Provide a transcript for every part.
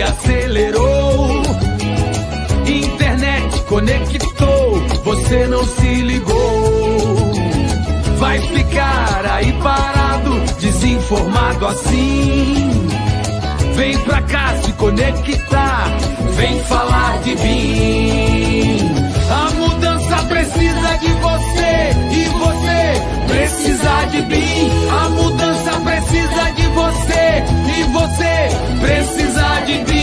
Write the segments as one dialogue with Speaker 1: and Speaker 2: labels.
Speaker 1: e acelerou. Internet conectou, você não se ligou. Vai ficar aí parado, desinformado assim. Vem pra cá se conectar, vem falar de BIM. A mudança precisa de você e você precisa de BIM. A mudança precisa de você e você precisa de BIM.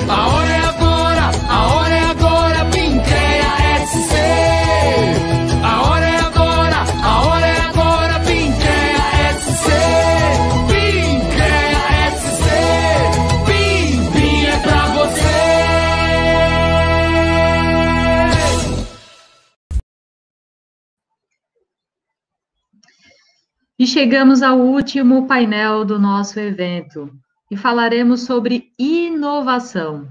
Speaker 1: A hora é agora, a hora é agora, BIM CREA SC. A hora é agora, a hora é agora, BIM CREA SC. BIM CREA SC. BIM é pra você.
Speaker 2: E chegamos ao último painel do nosso evento e falaremos sobre inovação.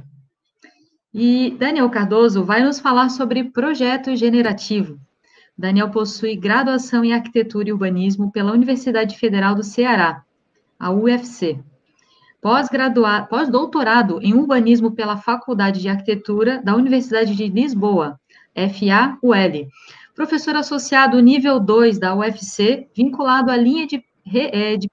Speaker 2: E Daniel Cardoso vai nos falar sobre projeto generativo. Daniel possui graduação em Arquitetura e Urbanismo pela Universidade Federal do Ceará, a UFC. Pós-doutorado em Urbanismo pela Faculdade de Arquitetura da Universidade de Lisboa, FAUL. Professor associado nível 2 da UFC, vinculado à linha de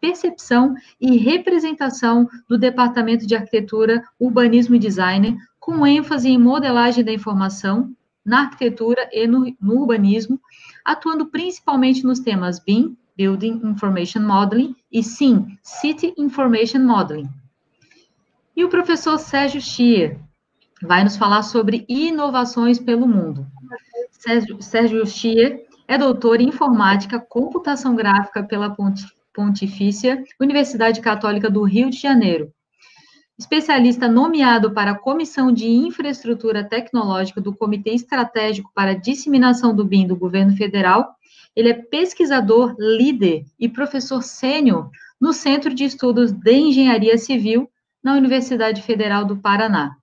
Speaker 2: percepção e representação do Departamento de Arquitetura, Urbanismo e Design, com ênfase em modelagem da informação, na arquitetura e no urbanismo, atuando principalmente nos temas BIM, Building Information Modeling, e SIM, City Information Modeling. E o professor Sérgio Schier vai nos falar sobre inovações pelo mundo. Sérgio Schier é doutor em Informática, Computação Gráfica pela Pontifícia Universidade Católica do Rio de Janeiro. Especialista nomeado para a Comissão de Infraestrutura Tecnológica do Comitê Estratégico para a Disseminação do BIM do Governo Federal, ele é pesquisador, líder e professor sênior no Centro de Estudos de Engenharia Civil na Universidade Federal do Paraná.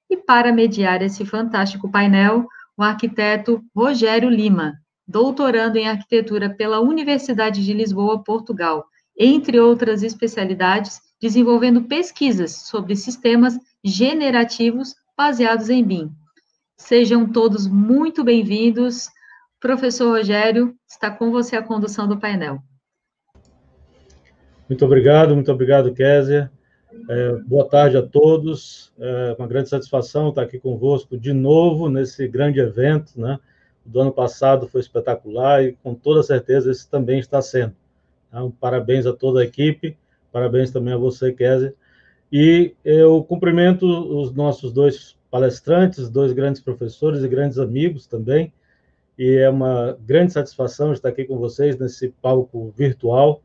Speaker 2: E para mediar esse fantástico painel, o arquiteto Rogério Lima, doutorando em arquitetura pela Universidade de Lisboa, Portugal, entre outras especialidades, desenvolvendo pesquisas sobre sistemas generativos baseados em BIM. Sejam todos muito bem-vindos. Professor Rogério, está com você a condução do painel.
Speaker 3: Muito obrigado, Kézia. Boa tarde a todos. É uma grande satisfação estar aqui convosco de novo nesse grande evento, né? O do ano passado foi espetacular e, com toda certeza, esse também está sendo. Então, parabéns a toda a equipe, parabéns também a você, Kézia. E eu cumprimento os nossos dois palestrantes, dois grandes professores e grandes amigos também, e é uma grande satisfação estar aqui com vocês nesse palco virtual.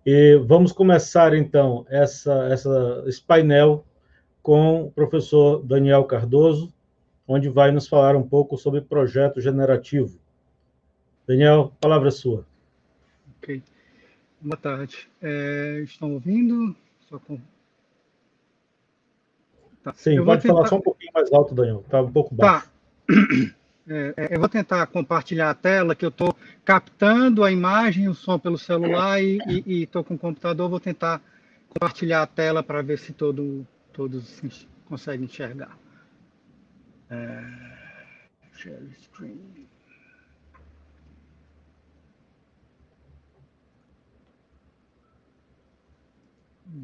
Speaker 3: E vamos começar, então, esse painel com o professor Daniel Cardoso, onde vai nos falar um pouco sobre projeto generativo. Daniel, a palavra é sua.
Speaker 4: Ok. Boa tarde. Estão ouvindo? Tá.
Speaker 3: Sim, pode falar só um pouquinho mais alto, Daniel. Está um pouco baixo.
Speaker 4: Tá. Eu vou tentar compartilhar a tela, que eu estou captando a imagem e o som pelo celular e estou com o computador. Vou tentar compartilhar a tela para ver se todos conseguem enxergar. Share screen.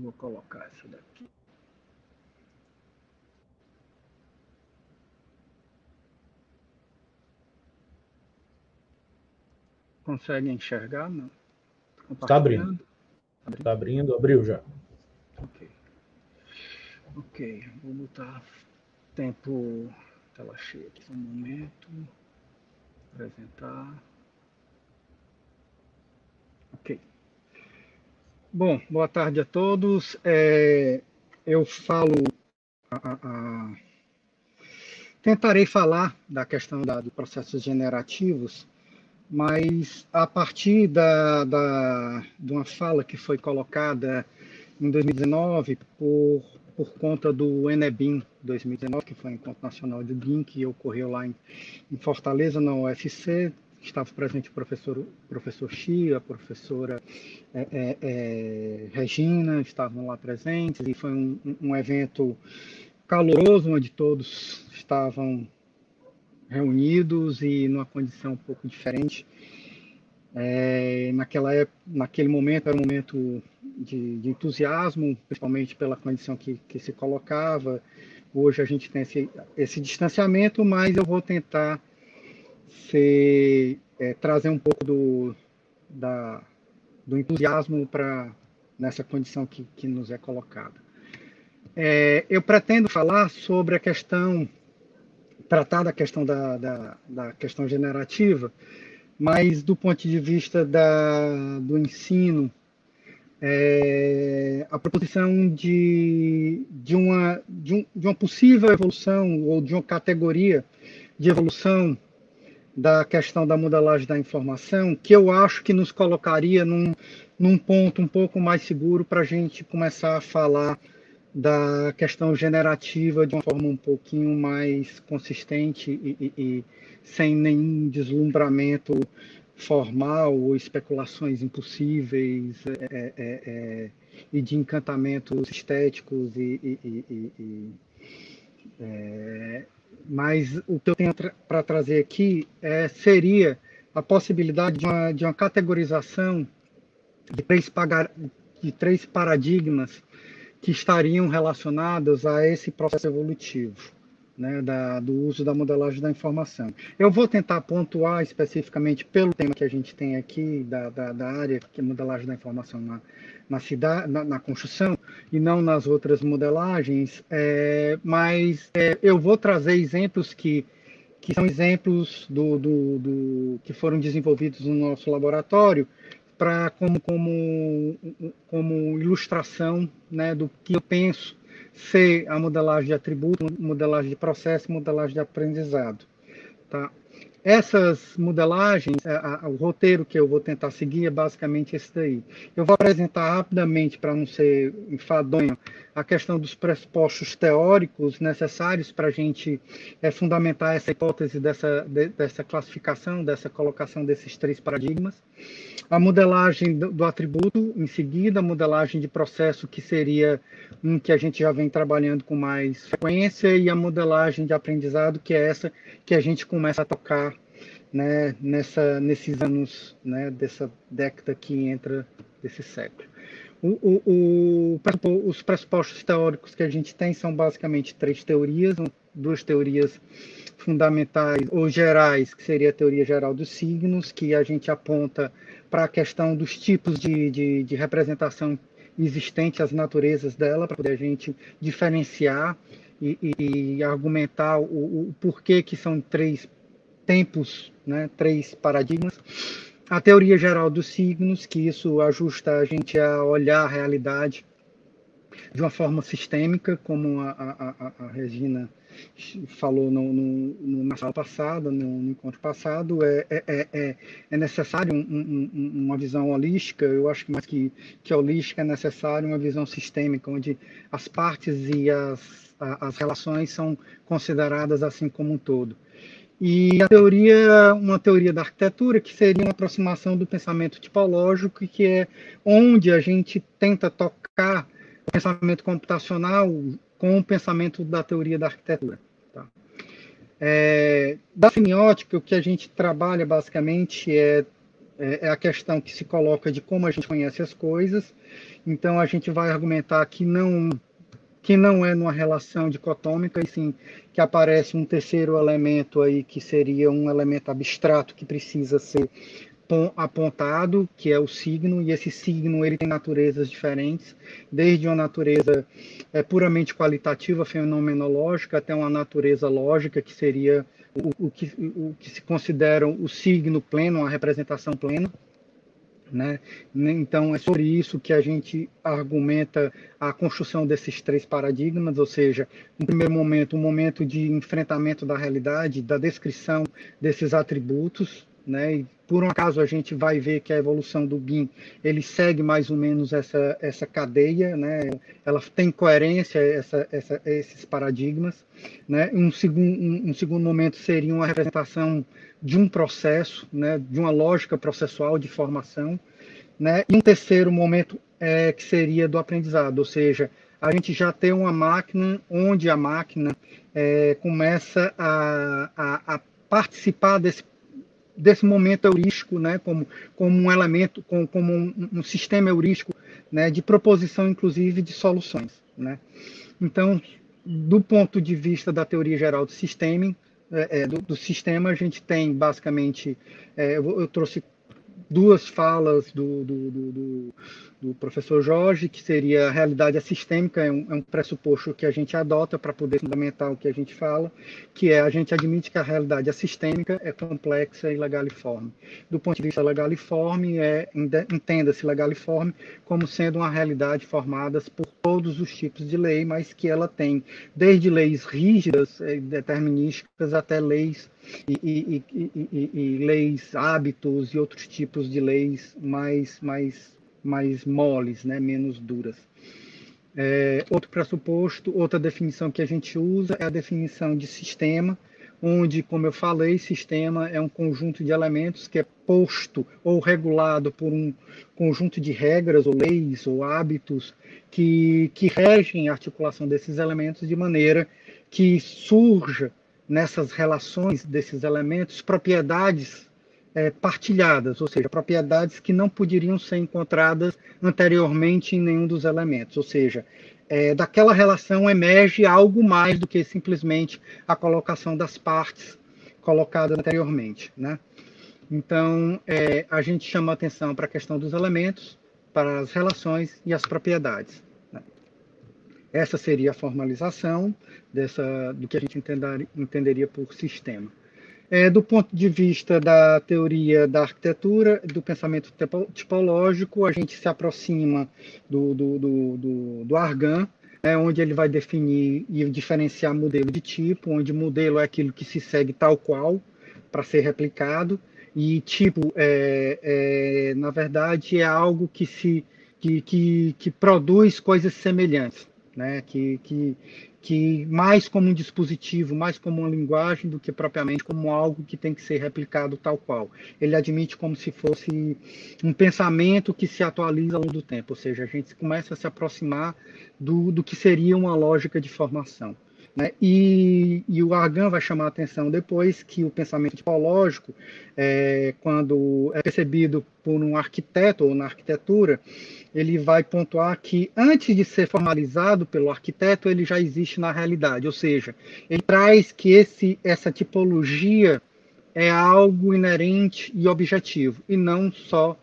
Speaker 4: Vou colocar essa daqui. Consegue enxergar? Não?
Speaker 3: Está abrindo. Está abrindo, abriu já.
Speaker 4: Ok, vou botar tempo, tela cheia aqui, um momento. Apresentar. Ok. Bom, boa tarde a todos. Eu tentarei falar da questão de processos generativos, mas a partir de uma fala que foi colocada em 2019 por conta do ENEBIM 2019, que foi o Encontro Nacional de BIM, que ocorreu lá em Fortaleza, na UFC, estava presente o professor Chia, a professora Regina, estavam lá presentes, e foi um evento caloroso, onde todos estavam reunidos e numa condição um pouco diferente. Naquele momento, era um momento de entusiasmo, principalmente pela condição que se colocava. Hoje a gente tem esse distanciamento, mas eu vou tentar trazer um pouco do entusiasmo nessa condição que nos é colocada. Eu pretendo falar sobre a questão, tratar da questão da questão generativa, mas do ponto de vista do ensino, a proposição de uma possível evolução ou de uma categoria de evolução da questão da modelagem da informação, que eu acho que nos colocaria num ponto um pouco mais seguro para a gente começar a falar da questão generativa de uma forma um pouquinho mais consistente e sem nenhum deslumbramento formal ou especulações impossíveis e de encantamentos estéticos mas o que eu tenho para trazer aqui seria a possibilidade de uma categorização de três paradigmas que estariam relacionados a esse processo evolutivo, né, do uso da modelagem da informação. Eu vou tentar pontuar especificamente pelo tema que a gente tem aqui, da área, que é modelagem da informação na construção, e não nas outras modelagens, mas eu vou trazer exemplos que são exemplos que foram desenvolvidos no nosso laboratório, como ilustração, né, do que eu penso ser a modelagem de atributo, modelagem de processo, modelagem de aprendizado. Tá? Essas modelagens, o roteiro que eu vou tentar seguir é basicamente esse daí. Eu vou apresentar rapidamente, para não ser enfadonho, a questão dos pressupostos teóricos necessários para a gente fundamentar essa hipótese dessa classificação, dessa colocação desses três paradigmas. A modelagem do atributo, em seguida, a modelagem de processo, que seria um que a gente já vem trabalhando com mais frequência, e a modelagem de aprendizado, que é essa que a gente começa a tocar, né, nesses anos, né, dessa década que entra desse século. Os pressupostos teóricos que a gente tem são basicamente três teorias, duas teorias fundamentais ou gerais, que seria a teoria geral dos signos, que a gente aponta para a questão dos tipos de representação existente, as naturezas dela, para poder a gente diferenciar e argumentar o porquê que são três tempos, né, três paradigmas. A teoria geral dos signos, que isso ajusta a gente a olhar a realidade de uma forma sistêmica, como a Regina falou na sala passada, no encontro passado. É necessário uma visão holística. Eu acho que mais que holística, é necessário uma visão sistêmica, onde as partes e as relações são consideradas assim como um todo. E uma teoria da arquitetura, que seria uma aproximação do pensamento tipológico, que é onde a gente tenta tocar o pensamento computacional com o pensamento da teoria da arquitetura. Tá? Da semiótica, o que a gente trabalha basicamente é a questão que se coloca de como a gente conhece as coisas. Então, a gente vai argumentar que não é numa relação dicotômica, e sim que aparece um terceiro elemento aí, que seria um elemento abstrato que precisa ser apontado, que é o signo, e esse signo ele tem naturezas diferentes, desde uma natureza puramente qualitativa, fenomenológica, até uma natureza lógica, que seria o que se considera o signo pleno, a representação plena. Né? Então, é sobre isso que a gente argumenta a construção desses três paradigmas, ou seja, no primeiro momento, um momento de enfrentamento da realidade, da descrição desses atributos, né? E por um acaso a gente vai ver que a evolução do BIM ele segue mais ou menos essa cadeia, né? Ela tem coerência esses paradigmas, né? Um segundo momento seria uma representação de um processo, né? De uma lógica processual de formação, né? E um terceiro momento que seria do aprendizado, ou seja, a gente já tem uma máquina onde a máquina começa a participar desse momento heurístico, né, como um elemento, como um sistema heurístico, né, de proposição, inclusive, de soluções, né. Então, do ponto de vista da teoria geral do sistema, a gente tem, basicamente, eu trouxe duas falas do professor Jorge, que seria a realidade assistêmica, é um pressuposto que a gente adota para poder fundamentar o que a gente fala, que é a gente admite que a realidade assistêmica é complexa e legaliforme. Do ponto de vista legaliforme, entenda-se legaliforme como sendo uma realidade formada por todos os tipos de lei, mas que ela tem desde leis rígidas, determinísticas, até leis e leis, hábitos e outros tipos de leis mais moles, né, menos duras. Outro pressuposto, outra definição que a gente usa é a definição de sistema, onde, como eu falei, sistema é um conjunto de elementos que é posto ou regulado por um conjunto de regras ou leis ou hábitos que regem a articulação desses elementos de maneira que surja nessas relações desses elementos propriedades partilhadas, ou seja, propriedades que não poderiam ser encontradas anteriormente em nenhum dos elementos, ou seja, daquela relação emerge algo mais do que simplesmente a colocação das partes colocadas anteriormente, né? Então, a gente chama a atenção para a questão dos elementos, para as relações e as propriedades, né? Essa seria a formalização do que a gente entenderia por sistema. Do ponto de vista da teoria da arquitetura, do pensamento tipológico, a gente se aproxima do Argan, onde ele vai definir e diferenciar modelo de tipo, onde modelo é aquilo que se segue tal qual para ser replicado, e tipo, na verdade, é algo que produz coisas semelhantes, né? Que mais como um dispositivo, mais como uma linguagem do que propriamente como algo que tem que ser replicado tal qual. Ele admite como se fosse um pensamento que se atualiza ao longo do tempo, ou seja, a gente começa a se aproximar do que seria uma lógica de formação, né? E o Argan vai chamar a atenção depois que o pensamento tipológico, quando é percebido por um arquiteto ou na arquitetura, ele vai pontuar que antes de ser formalizado pelo arquiteto, ele já existe na realidade, ou seja, ele traz que essa tipologia é algo inerente e objetivo, e não só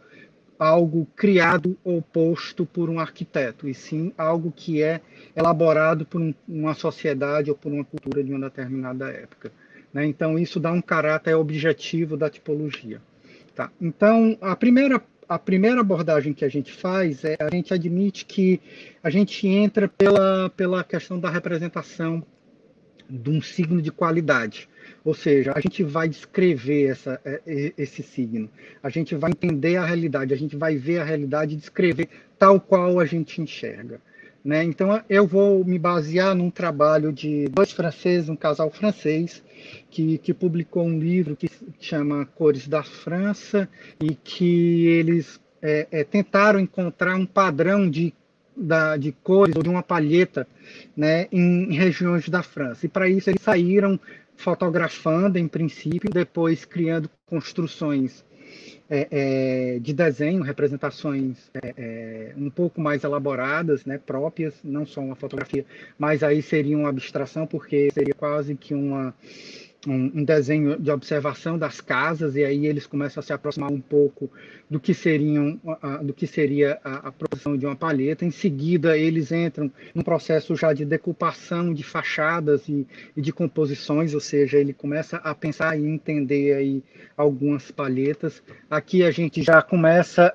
Speaker 4: algo criado ou posto por um arquiteto, e sim algo que é elaborado por uma sociedade ou por uma cultura de uma determinada época, né? Então, isso dá um caráter objetivo da tipologia. Tá? Então, a primeira abordagem que a gente faz a gente admite que a gente entra pela questão da representação de um signo de qualidade. Ou seja, a gente vai descrever esse signo, a gente vai entender a realidade, a gente vai ver a realidade e descrever tal qual a gente enxerga, né? Então, eu vou me basear num trabalho de dois franceses, um casal francês, que publicou um livro que chama Cores da França, e que eles tentaram encontrar um padrão de cores ou de uma palheta, né, em regiões da França. E para isso eles saíram fotografando, em princípio, depois criando construções de desenho, representações um pouco mais elaboradas, né, próprias, não só uma fotografia, mas aí seria uma abstração, porque seria quase que um desenho de observação das casas, e aí eles começam a se aproximar um pouco do que seria a produção de uma palheta. Em seguida, eles entram num processo já de decupação de fachadas e de composições, ou seja, ele começa a pensar e entender aí algumas palhetas. Aqui a gente já começa,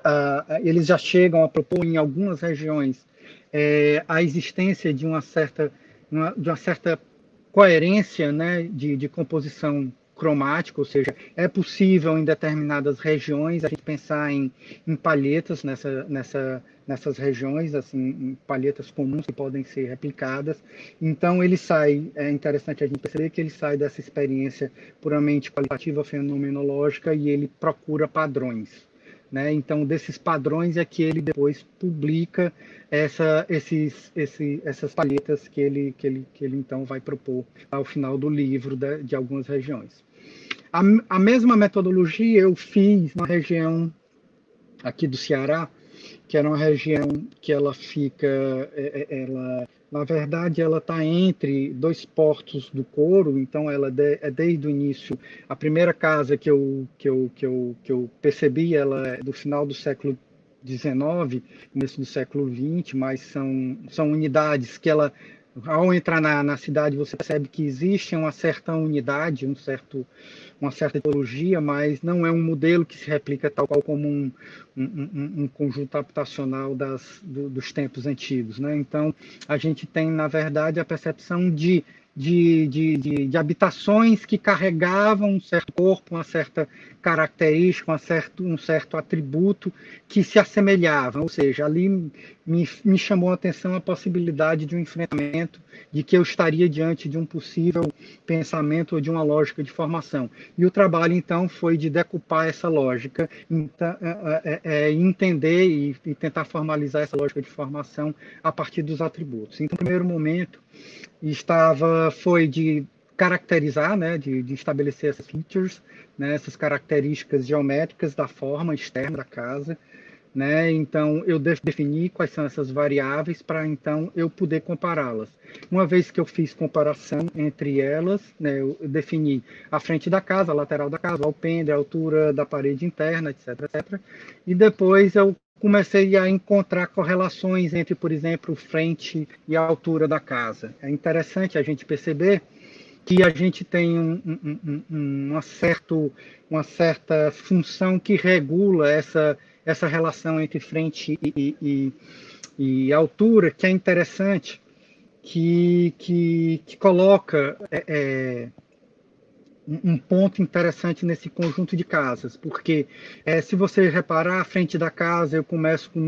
Speaker 4: eles já chegam a propor em algumas regiões a existência de uma certa coerência, né, de composição cromático, ou seja, é possível em determinadas regiões a gente pensar em palhetas nessas regiões, assim, em palhetas comuns que podem ser replicadas. Então ele sai, é interessante a gente perceber que ele sai dessa experiência puramente qualitativa, fenomenológica, e ele procura padrões. Né? Então, desses padrões é que ele depois publica essas palhetas que ele então vai propor ao final do livro de algumas regiões. A mesma metodologia eu fiz na região aqui do Ceará, que era uma região que ela fica, na verdade, ela está entre dois portos do couro, então ela é desde o início. A primeira casa que eu percebi, ela é do final do século XIX, começo do século XX, mas são unidades que ela, ao entrar na cidade, você percebe que existe uma certa unidade, uma certa teologia, mas não é um modelo que se replica tal qual como um conjunto habitacional dos tempos antigos. Né? Então, a gente tem, na verdade, a percepção de habitações que carregavam um certo corpo, uma certa característica, um certo atributo que se assemelhavam, ou seja, ali me chamou a atenção a possibilidade de um enfrentamento, de que eu estaria diante de um possível pensamento ou de uma lógica de formação. E o trabalho, então, foi de decupar essa lógica, então, entender e tentar formalizar essa lógica de formação a partir dos atributos. Então, no primeiro momento, foi de caracterizar, né, de estabelecer essas features, né, essas características geométricas da forma externa da casa, né? Então eu defini quais são essas variáveis para então eu poder compará-las. Uma vez que eu fiz comparação entre elas, né, eu defini a frente da casa, a lateral da casa, o alpendre, a altura da parede interna, etc, etc. E depois eu comecei a encontrar correlações entre, por exemplo, frente e a altura da casa. É interessante a gente perceber que a gente tem uma certa função que regula essa relação entre frente e altura, que é interessante, que coloca um ponto interessante nesse conjunto de casas, porque se você reparar, a frente da casa, eu começo com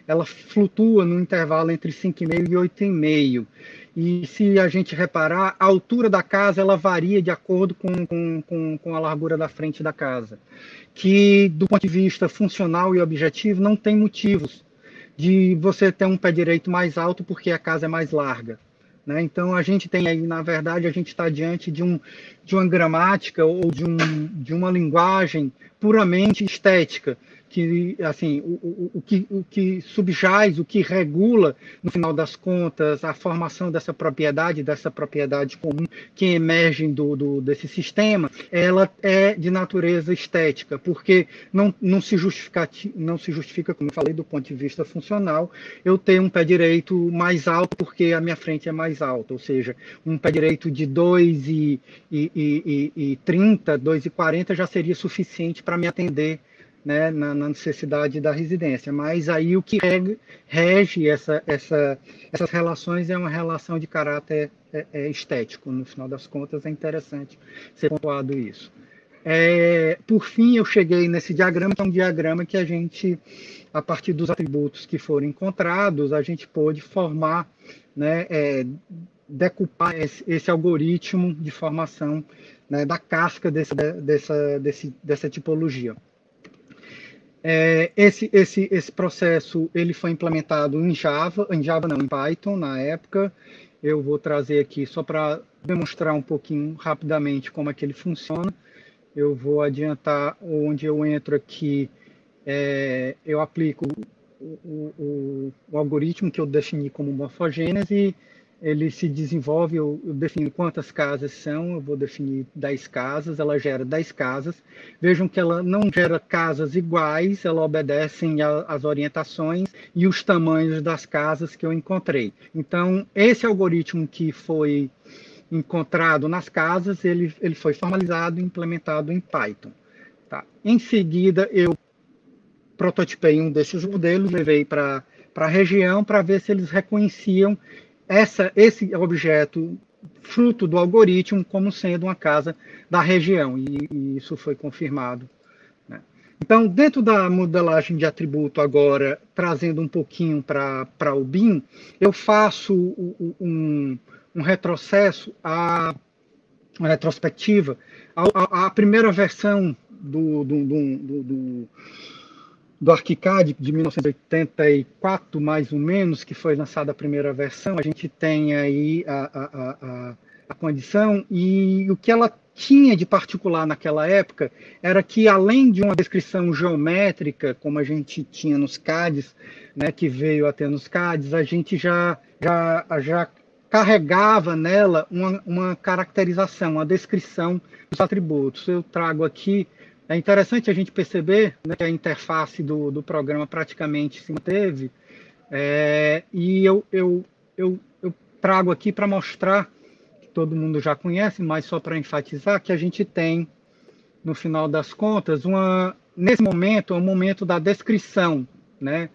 Speaker 4: ela flutua no intervalo entre 5,5 e 8,5. E se a gente reparar, a altura da casa ela varia de acordo com a largura da frente da casa, que do ponto de vista funcional e objetivo não tem motivos de você ter um pé direito mais alto porque a casa é mais larga. Né? Então, a gente tem aí, na verdade, a gente está diante de uma gramática ou de uma linguagem puramente estética, que, assim, o que subjaz, o que regula, no final das contas, a formação dessa propriedade comum que emerge desse sistema, ela é de natureza estética, porque não se justifica, como eu falei, do ponto de vista funcional, eu ter um pé direito mais alto porque a minha frente é mais alta, ou seja, um pé direito de 2,30, 2,40 já seria suficiente para me atender, né, na necessidade da residência. Mas aí o que rege essas relações é uma relação de caráter estético. No final das contas, é interessante ser pontuado isso. Por fim, eu cheguei nesse diagrama, que é um diagrama que a gente, a partir dos atributos que foram encontrados, a gente pôde formar, né, decupar esse algoritmo de formação, né, da casca dessa tipologia. Esse processo ele foi implementado em Python na época. Eu vou trazer aqui só para demonstrar um pouquinho rapidamente como é que ele funciona. Eu vou adiantar onde eu entro aqui. Eu aplico o algoritmo que eu defini como morfogênese. Ele se desenvolve, eu defino quantas casas são, eu vou definir 10 casas, ela gera 10 casas. Vejam que ela não gera casas iguais, ela obedece às orientações e os tamanhos das casas que eu encontrei. Então, esse algoritmo que foi encontrado nas casas, ele foi formalizado e implementado em Python. Tá? Em seguida, eu prototipei um desses modelos, levei para a região para ver se eles reconheciam esse objeto fruto do algoritmo como sendo uma casa da região, e isso foi confirmado. Então, dentro da modelagem de atributo agora, trazendo um pouquinho para o BIM, eu faço um retrocesso, uma retrospectiva, a primeira versão do ArchiCAD de 1984, mais ou menos, que foi lançada a primeira versão. A gente tem aí a condição, e o que ela tinha de particular naquela época era que, além de uma descrição geométrica, como a gente tinha nos CADs, né, que veio até nos CADs, a gente já carregava nela uma caracterização, uma descrição dos atributos. Eu trago aqui, é interessante a gente perceber, né, que a interface do programa praticamente se manteve, e eu trago aqui para mostrar, todo mundo já conhece, mas só para enfatizar, que a gente tem, no final das contas, nesse momento, é um momento da descrição, né,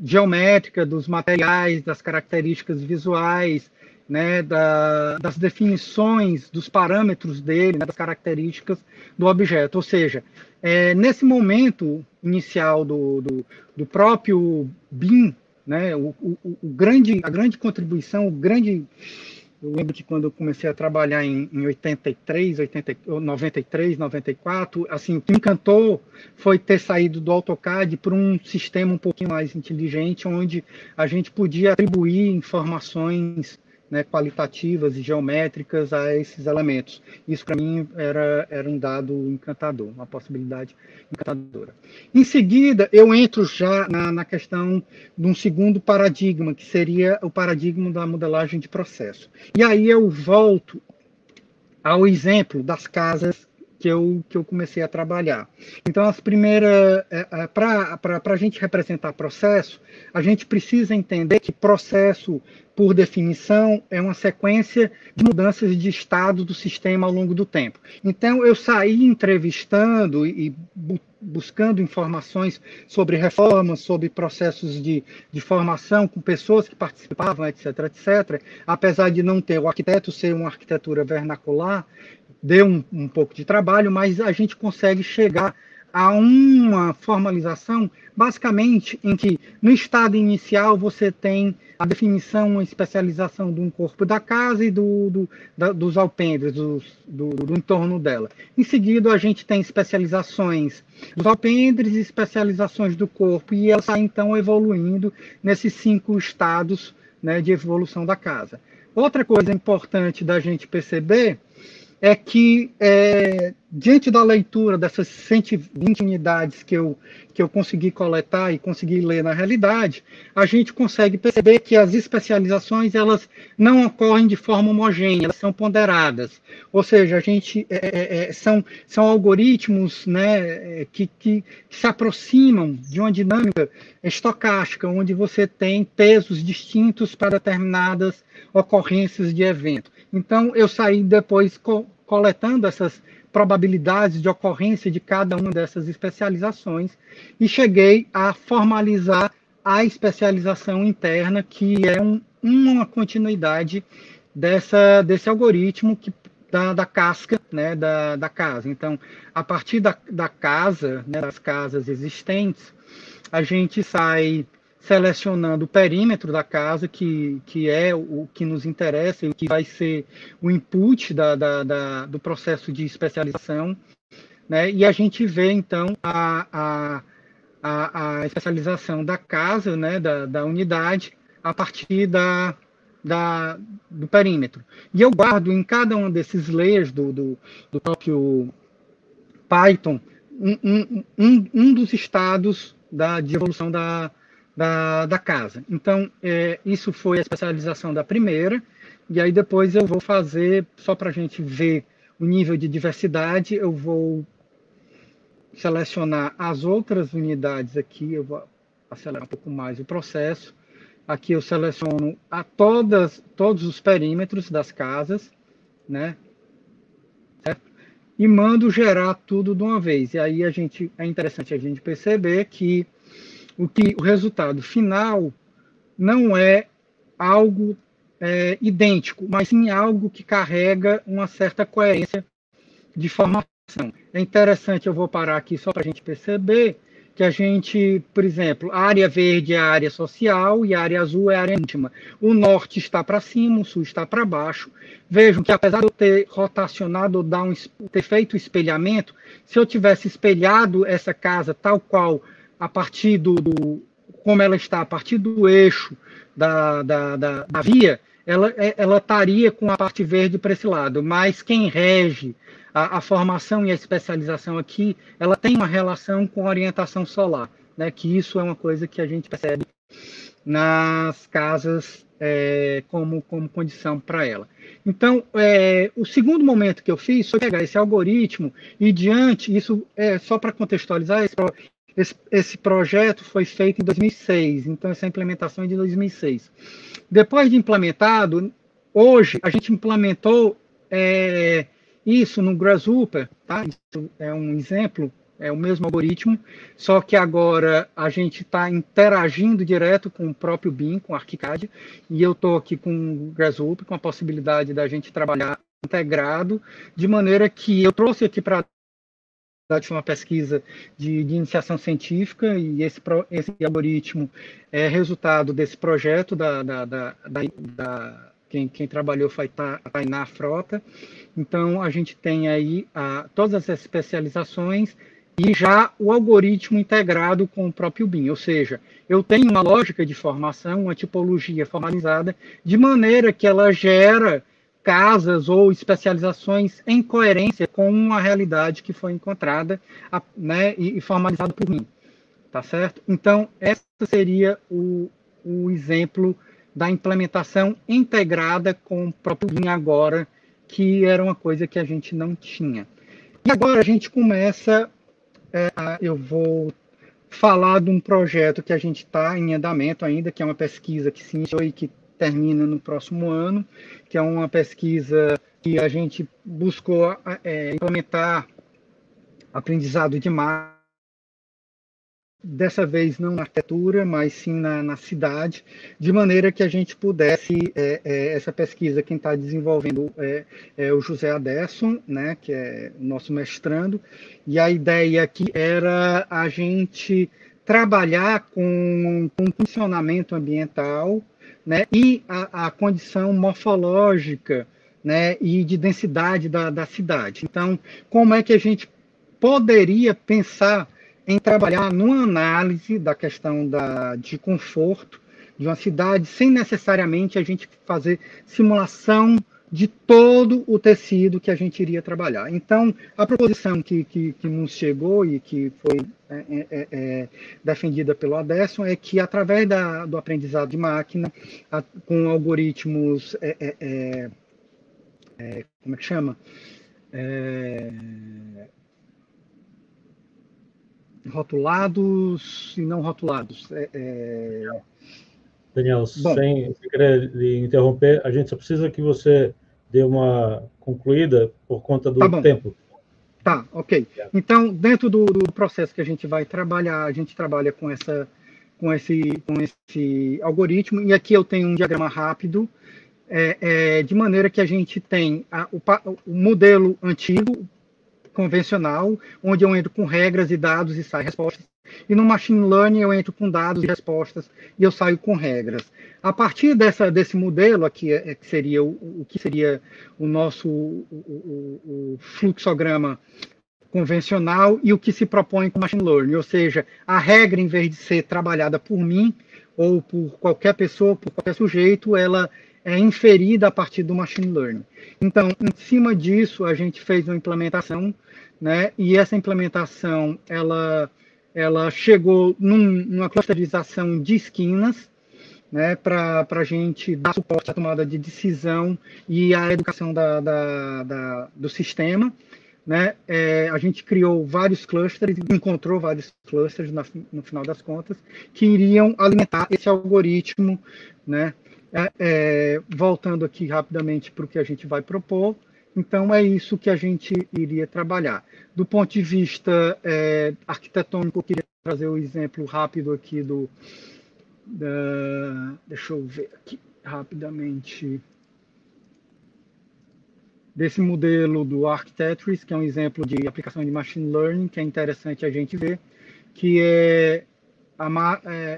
Speaker 4: geométrica, dos materiais, das características visuais, né, das definições, dos parâmetros dele, né, das características do objeto. Ou seja, nesse momento inicial do próprio BIM, né, a grande contribuição, eu lembro que quando eu comecei a trabalhar em 93, 94, assim, o que me encantou foi ter saído do AutoCAD para um sistema um pouquinho mais inteligente, onde a gente podia atribuir informações, né, qualitativas e geométricas a esses elementos. Isso, para mim, era um dado encantador, uma possibilidade encantadora. Em seguida, eu entro já na questão de um segundo paradigma, que seria o paradigma da modelagem de processo. E aí eu volto ao exemplo das casas que eu comecei a trabalhar. Então, as primeiras, para a gente representar processo, a gente precisa entender que processo, por definição, é uma sequência de mudanças de estado do sistema ao longo do tempo. Então, eu saí entrevistando e buscando informações sobre reformas, sobre processos de formação com pessoas que participavam, etc., etc. Apesar de não ter o arquiteto ser uma arquitetura vernacular, deu um pouco de trabalho, mas a gente consegue chegar a uma formalização, basicamente, em que, no estado inicial, você tem a definição, uma especialização de um corpo da casa e dos alpendres, do entorno dela. Em seguida, a gente tem especializações dos alpendres e especializações do corpo, e ela está, então, evoluindo nesses 5 estados, né, de evolução da casa. Outra coisa importante da gente perceber é que, diante da leitura dessas 120 unidades que eu consegui coletar e consegui ler na realidade, a gente consegue perceber que as especializações, elas não ocorrem de forma homogênea, elas são ponderadas. Ou seja, a gente, são algoritmos, né, que se aproximam de uma dinâmica estocástica, onde você tem pesos distintos para determinadas ocorrências de evento. Então, eu saí depois coletando essas probabilidades de ocorrência de cada uma dessas especializações e cheguei a formalizar a especialização interna, que é uma continuidade desse algoritmo da casca, né, da casa. Então, a partir da casa, né, das casas existentes, a gente sai selecionando o perímetro da casa, que é o que nos interessa e que vai ser o input do processo de especialização, né? E a gente vê, então, a especialização da casa, né, da unidade, a partir do perímetro. E eu guardo em cada um desses layers do próprio Python um dos estados de evolução da casa. Então, isso foi a especialização da primeira, e aí depois eu vou fazer, só para a gente ver o nível de diversidade, eu vou selecionar as outras unidades aqui, eu vou acelerar um pouco mais o processo. Aqui eu seleciono todos os perímetros das casas, né? Certo? E mando gerar tudo de uma vez. E aí é interessante a gente perceber que o resultado final não é algo idêntico, mas sim algo que carrega uma certa coerência de formação. É interessante, eu vou parar aqui só para a gente perceber que a gente, por exemplo, a área verde é a área social e a área azul é a área íntima. O norte está para cima, o sul está para baixo. Vejam que apesar de eu ter rotacionado, ter feito o espelhamento, se eu tivesse espelhado essa casa tal qual a partir como ela está, a partir do eixo da via, ela estaria com a parte verde para esse lado, mas quem rege a formação e a especialização aqui, ela tem uma relação com a orientação solar, né? Que isso é uma coisa que a gente percebe nas casas como condição para ela. Então, o segundo momento que eu fiz foi pegar esse algoritmo e diante, isso é só para contextualizar, esse projeto foi feito em 2006, então essa implementação é de 2006. Depois de implementado, hoje a gente implementou isso no Grasshopper, tá? Isso é um exemplo, é o mesmo algoritmo, só que agora a gente está interagindo direto com o próprio BIM, com o ArchiCAD, e eu estou aqui com o Grasshopper, com a possibilidade da gente trabalhar integrado, de maneira que eu trouxe aqui para uma pesquisa de iniciação científica, e esse algoritmo é resultado desse projeto quem trabalhou foi a Tainá Frota. Então, a gente tem aí todas as especializações e já o algoritmo integrado com o próprio BIM. Ou seja, eu tenho uma lógica de formação, uma tipologia formalizada, de maneira que ela gera casas ou especializações em coerência com a realidade que foi encontrada, né, e formalizada por mim. Tá certo? Então, esse seria o exemplo da implementação integrada com o próprio BIM agora, que era uma coisa que a gente não tinha. E agora a gente começa, eu vou falar de um projeto que a gente está em andamento ainda, que é uma pesquisa que se iniciou e que termina no próximo ano, que é uma pesquisa que a gente buscou implementar aprendizado de máquina, dessa vez não na arquitetura, mas sim na cidade, de maneira que a gente pudesse, essa pesquisa, quem está desenvolvendo é o José Aderson, né, que é o nosso mestrando, e a ideia aqui era a gente trabalhar com funcionamento ambiental, né, e a condição morfológica, né, e de densidade da cidade. Então, como é que a gente poderia pensar em trabalhar numa análise da questão de conforto de uma cidade, sem necessariamente a gente fazer simulação de todo o tecido que a gente iria trabalhar. Então, a proposição que nos chegou e que foi defendida pelo Aderson é que, através do aprendizado de máquina, com algoritmos, como é que chama? Rotulados e não rotulados.
Speaker 3: Daniel, sem querer lhe interromper, a gente só precisa que você dê uma concluída por conta do tempo.
Speaker 4: Tá, ok. Então, dentro do processo que a gente vai trabalhar, a gente trabalha com esse algoritmo, e aqui eu tenho um diagrama rápido, de maneira que a gente tem o modelo antigo, convencional, onde eu entro com regras e dados e saio respostas. E no Machine Learning eu entro com dados e respostas e eu saio com regras. A partir desse modelo aqui, que seria o nosso o fluxograma convencional e o que se propõe com Machine Learning, ou seja, a regra, em vez de ser trabalhada por mim ou por qualquer pessoa, por qualquer sujeito, ela é inferida a partir do Machine Learning. Então, em cima disso, a gente fez uma implementação, né? E essa implementação, ela chegou numa clusterização de esquinas, né? Para a gente dar suporte à tomada de decisão e à educação do sistema, né? A gente criou vários clusters, encontrou vários clusters no final das contas, que iriam alimentar esse algoritmo, né? Voltando aqui rapidamente para o que a gente vai propor, então é isso que a gente iria trabalhar. Do ponto de vista arquitetônico, eu queria trazer o exemplo rápido aqui deixa eu ver aqui. rapidamente desse modelo do Architectures, que é um exemplo de aplicação de Machine Learning, que é interessante a gente ver, que é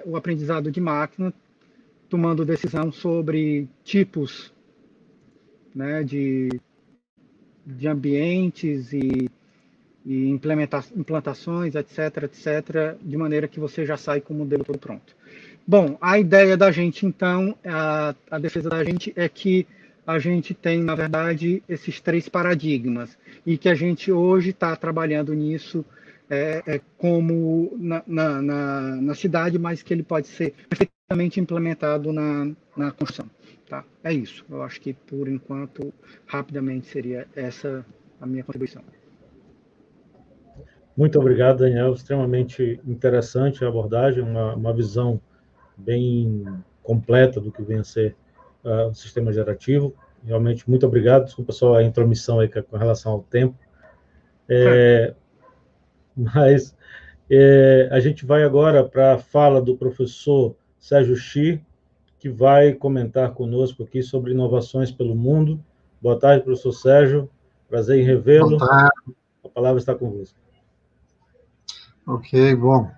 Speaker 4: o aprendizado de máquina tomando decisão sobre tipos, né, de ambientes e implantações, etc., de maneira que você já sai com o modelo todo pronto. Bom, a ideia da gente, então, a defesa da gente é que a gente tem, na verdade, esses 3 paradigmas, e que a gente hoje está trabalhando nisso como na cidade, mas que ele pode ser perfeitamente implementado na construção. Tá? É isso. Eu acho que, por enquanto, rapidamente, seria essa a minha contribuição.
Speaker 3: Muito obrigado, Daniel. Extremamente interessante a abordagem, uma visão bem completa do que vem a ser o sistema gerativo. Realmente, muito obrigado. Desculpa só a intromissão aí com relação ao tempo. Mas a gente vai agora para a fala do professor Sérgio Xi, que vai comentar conosco aqui sobre inovações pelo mundo. Boa tarde, professor Sérgio. Prazer em revê-lo.
Speaker 5: Boa tarde.
Speaker 3: A palavra está convosco.
Speaker 5: Ok, bom.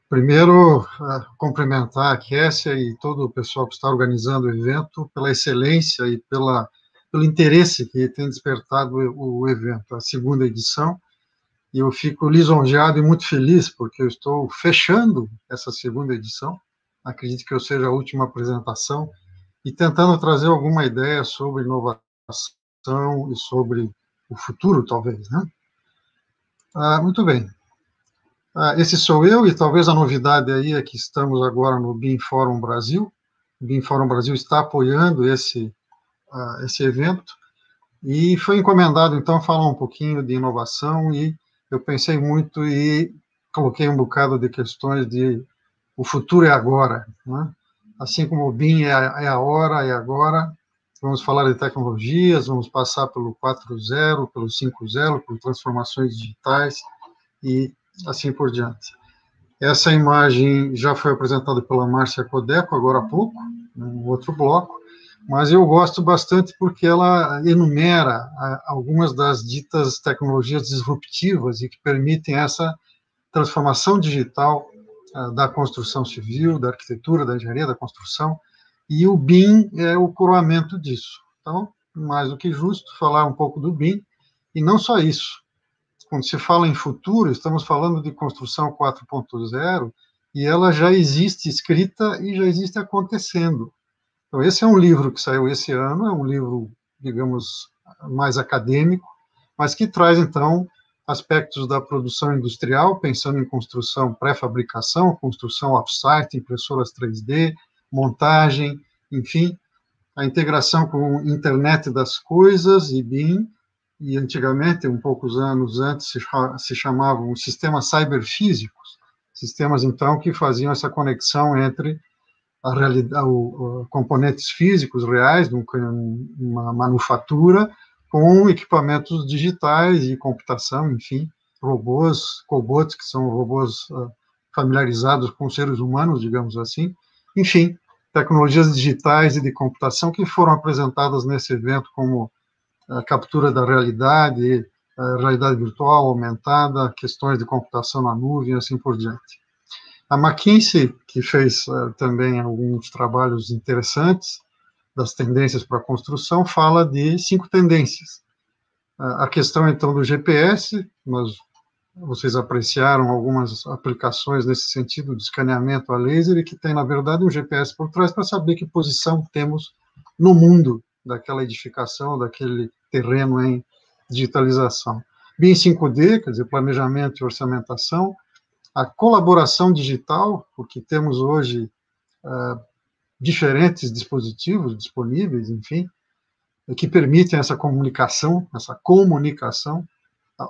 Speaker 5: Primeiro, cumprimentar a Kessia e todo o pessoal que está organizando o evento pela excelência e pelo interesse que tem despertado o evento, a segunda edição. E eu fico lisonjeado e muito feliz, porque eu estou fechando essa segunda edição. Acredito que eu seja a última apresentação, e tentando trazer alguma ideia sobre inovação e sobre o futuro, talvez, né? Muito bem. Esse sou eu, e talvez a novidade aí é que estamos agora no BIM Fórum Brasil. O BIM Fórum Brasil está apoiando esse evento, e foi encomendado, então, falar um pouquinho de inovação, e eu pensei muito e coloquei um bocado de questões de o futuro é agora, né? Assim como o BIM é a hora, é agora, vamos falar de tecnologias, vamos passar pelo 4.0, pelo 5.0, por transformações digitais e assim por diante. Essa imagem já foi apresentada pela Márcia Codeco, agora há pouco, num outro bloco, mas eu gosto bastante porque ela enumera algumas das ditas tecnologias disruptivas e que permitem essa transformação digital da construção civil, da arquitetura, da engenharia, da construção, e o BIM é o coroamento disso. Então, mais do que justo falar um pouco do BIM, e não só isso. Quando se fala em futuro, estamos falando de construção 4.0, e ela já existe escrita e já existe acontecendo. Então, esse é um livro que saiu esse ano, é um livro, digamos, mais acadêmico, mas que traz, então, aspectos da produção industrial, pensando em construção pré-fabricação, construção off-site, impressoras 3D, montagem, enfim, a integração com internet das coisas e BIM, e antigamente, poucos anos antes, se chamavam sistemas cyberfísicos, sistemas, então, que faziam essa conexão entre a realidade, componentes físicos reais, de uma manufatura, com equipamentos digitais e computação, enfim, cobots, que são robôs familiarizados com seres humanos, digamos assim, enfim, tecnologias digitais e de computação que foram apresentadas nesse evento como a captura da realidade, a realidade virtual aumentada, questões de computação na nuvem, e assim por diante. A McKinsey, que fez também alguns trabalhos interessantes das tendências para a construção, fala de 5 tendências. A questão, então, do GPS, vocês apreciaram algumas aplicações nesse sentido de escaneamento a laser, e que tem, na verdade, um GPS por trás para saber que posição temos no mundo daquela edificação, daquele terreno em digitalização. BIM 5D, quer dizer, planejamento e orçamentação, a colaboração digital, porque temos hoje diferentes dispositivos disponíveis, enfim, que permitem essa comunicação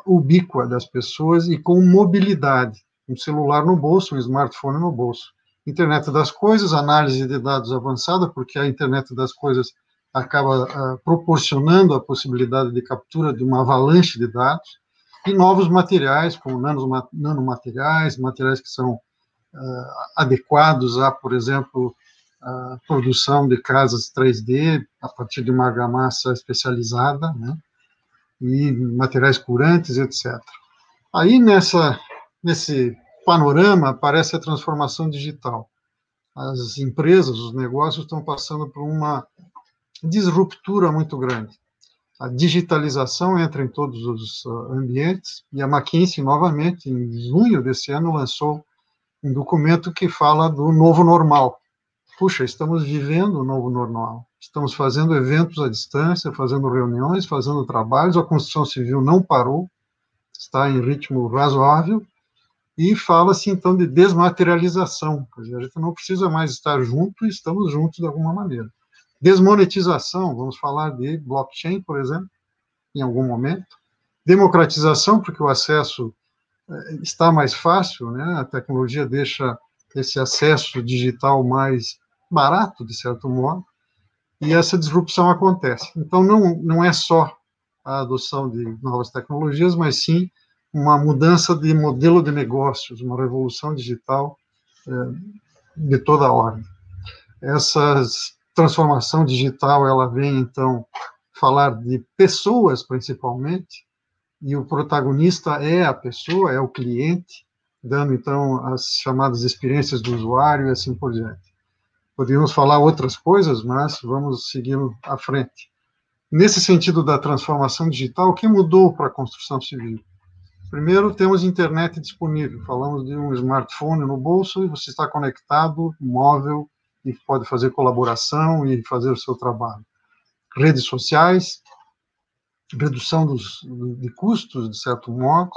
Speaker 5: ubíqua das pessoas e com mobilidade, um celular no bolso, um smartphone no bolso. Internet das coisas, análise de dados avançada, porque a internet das coisas acaba proporcionando a possibilidade de captura de uma avalanche de dados, e novos materiais, como nanomateriais, materiais que são adequados a, por exemplo, a produção de casas 3D a partir de uma argamassa especializada, né, e materiais curantes, etc. Aí, nesse panorama, aparece a transformação digital. As empresas, os negócios estão passando por uma disruptura muito grande. A digitalização entra em todos os ambientes, e a McKinsey, novamente, em junho desse ano, lançou um documento que fala do novo normal. Puxa, estamos vivendo o novo normal. Estamos fazendo eventos à distância, fazendo reuniões, fazendo trabalhos, a construção civil não parou, está em ritmo razoável, e fala-se, então, de desmaterialização. Quer dizer, a gente não precisa mais estar junto, e estamos juntos de alguma maneira. Desmonetização, vamos falar de blockchain, por exemplo, em algum momento. Democratização, porque o acesso está mais fácil, né? A tecnologia deixa esse acesso digital mais barato, de certo modo, e essa disrupção acontece. Então, não é só a adoção de novas tecnologias, mas sim uma mudança de modelo de negócios, uma revolução digital de toda a ordem. Essa transformação digital, ela vem, então, falar de pessoas, principalmente, e o protagonista é a pessoa, é o cliente, dando, então, as chamadas experiências do usuário e assim por diante. Podemos falar outras coisas, mas vamos seguir à frente. Nesse sentido da transformação digital, o que mudou para a construção civil? Primeiro, temos internet disponível. Falamos de um smartphone no bolso e você está conectado, móvel, e pode fazer colaboração e fazer o seu trabalho. Redes sociais, redução de custos, de certo modo,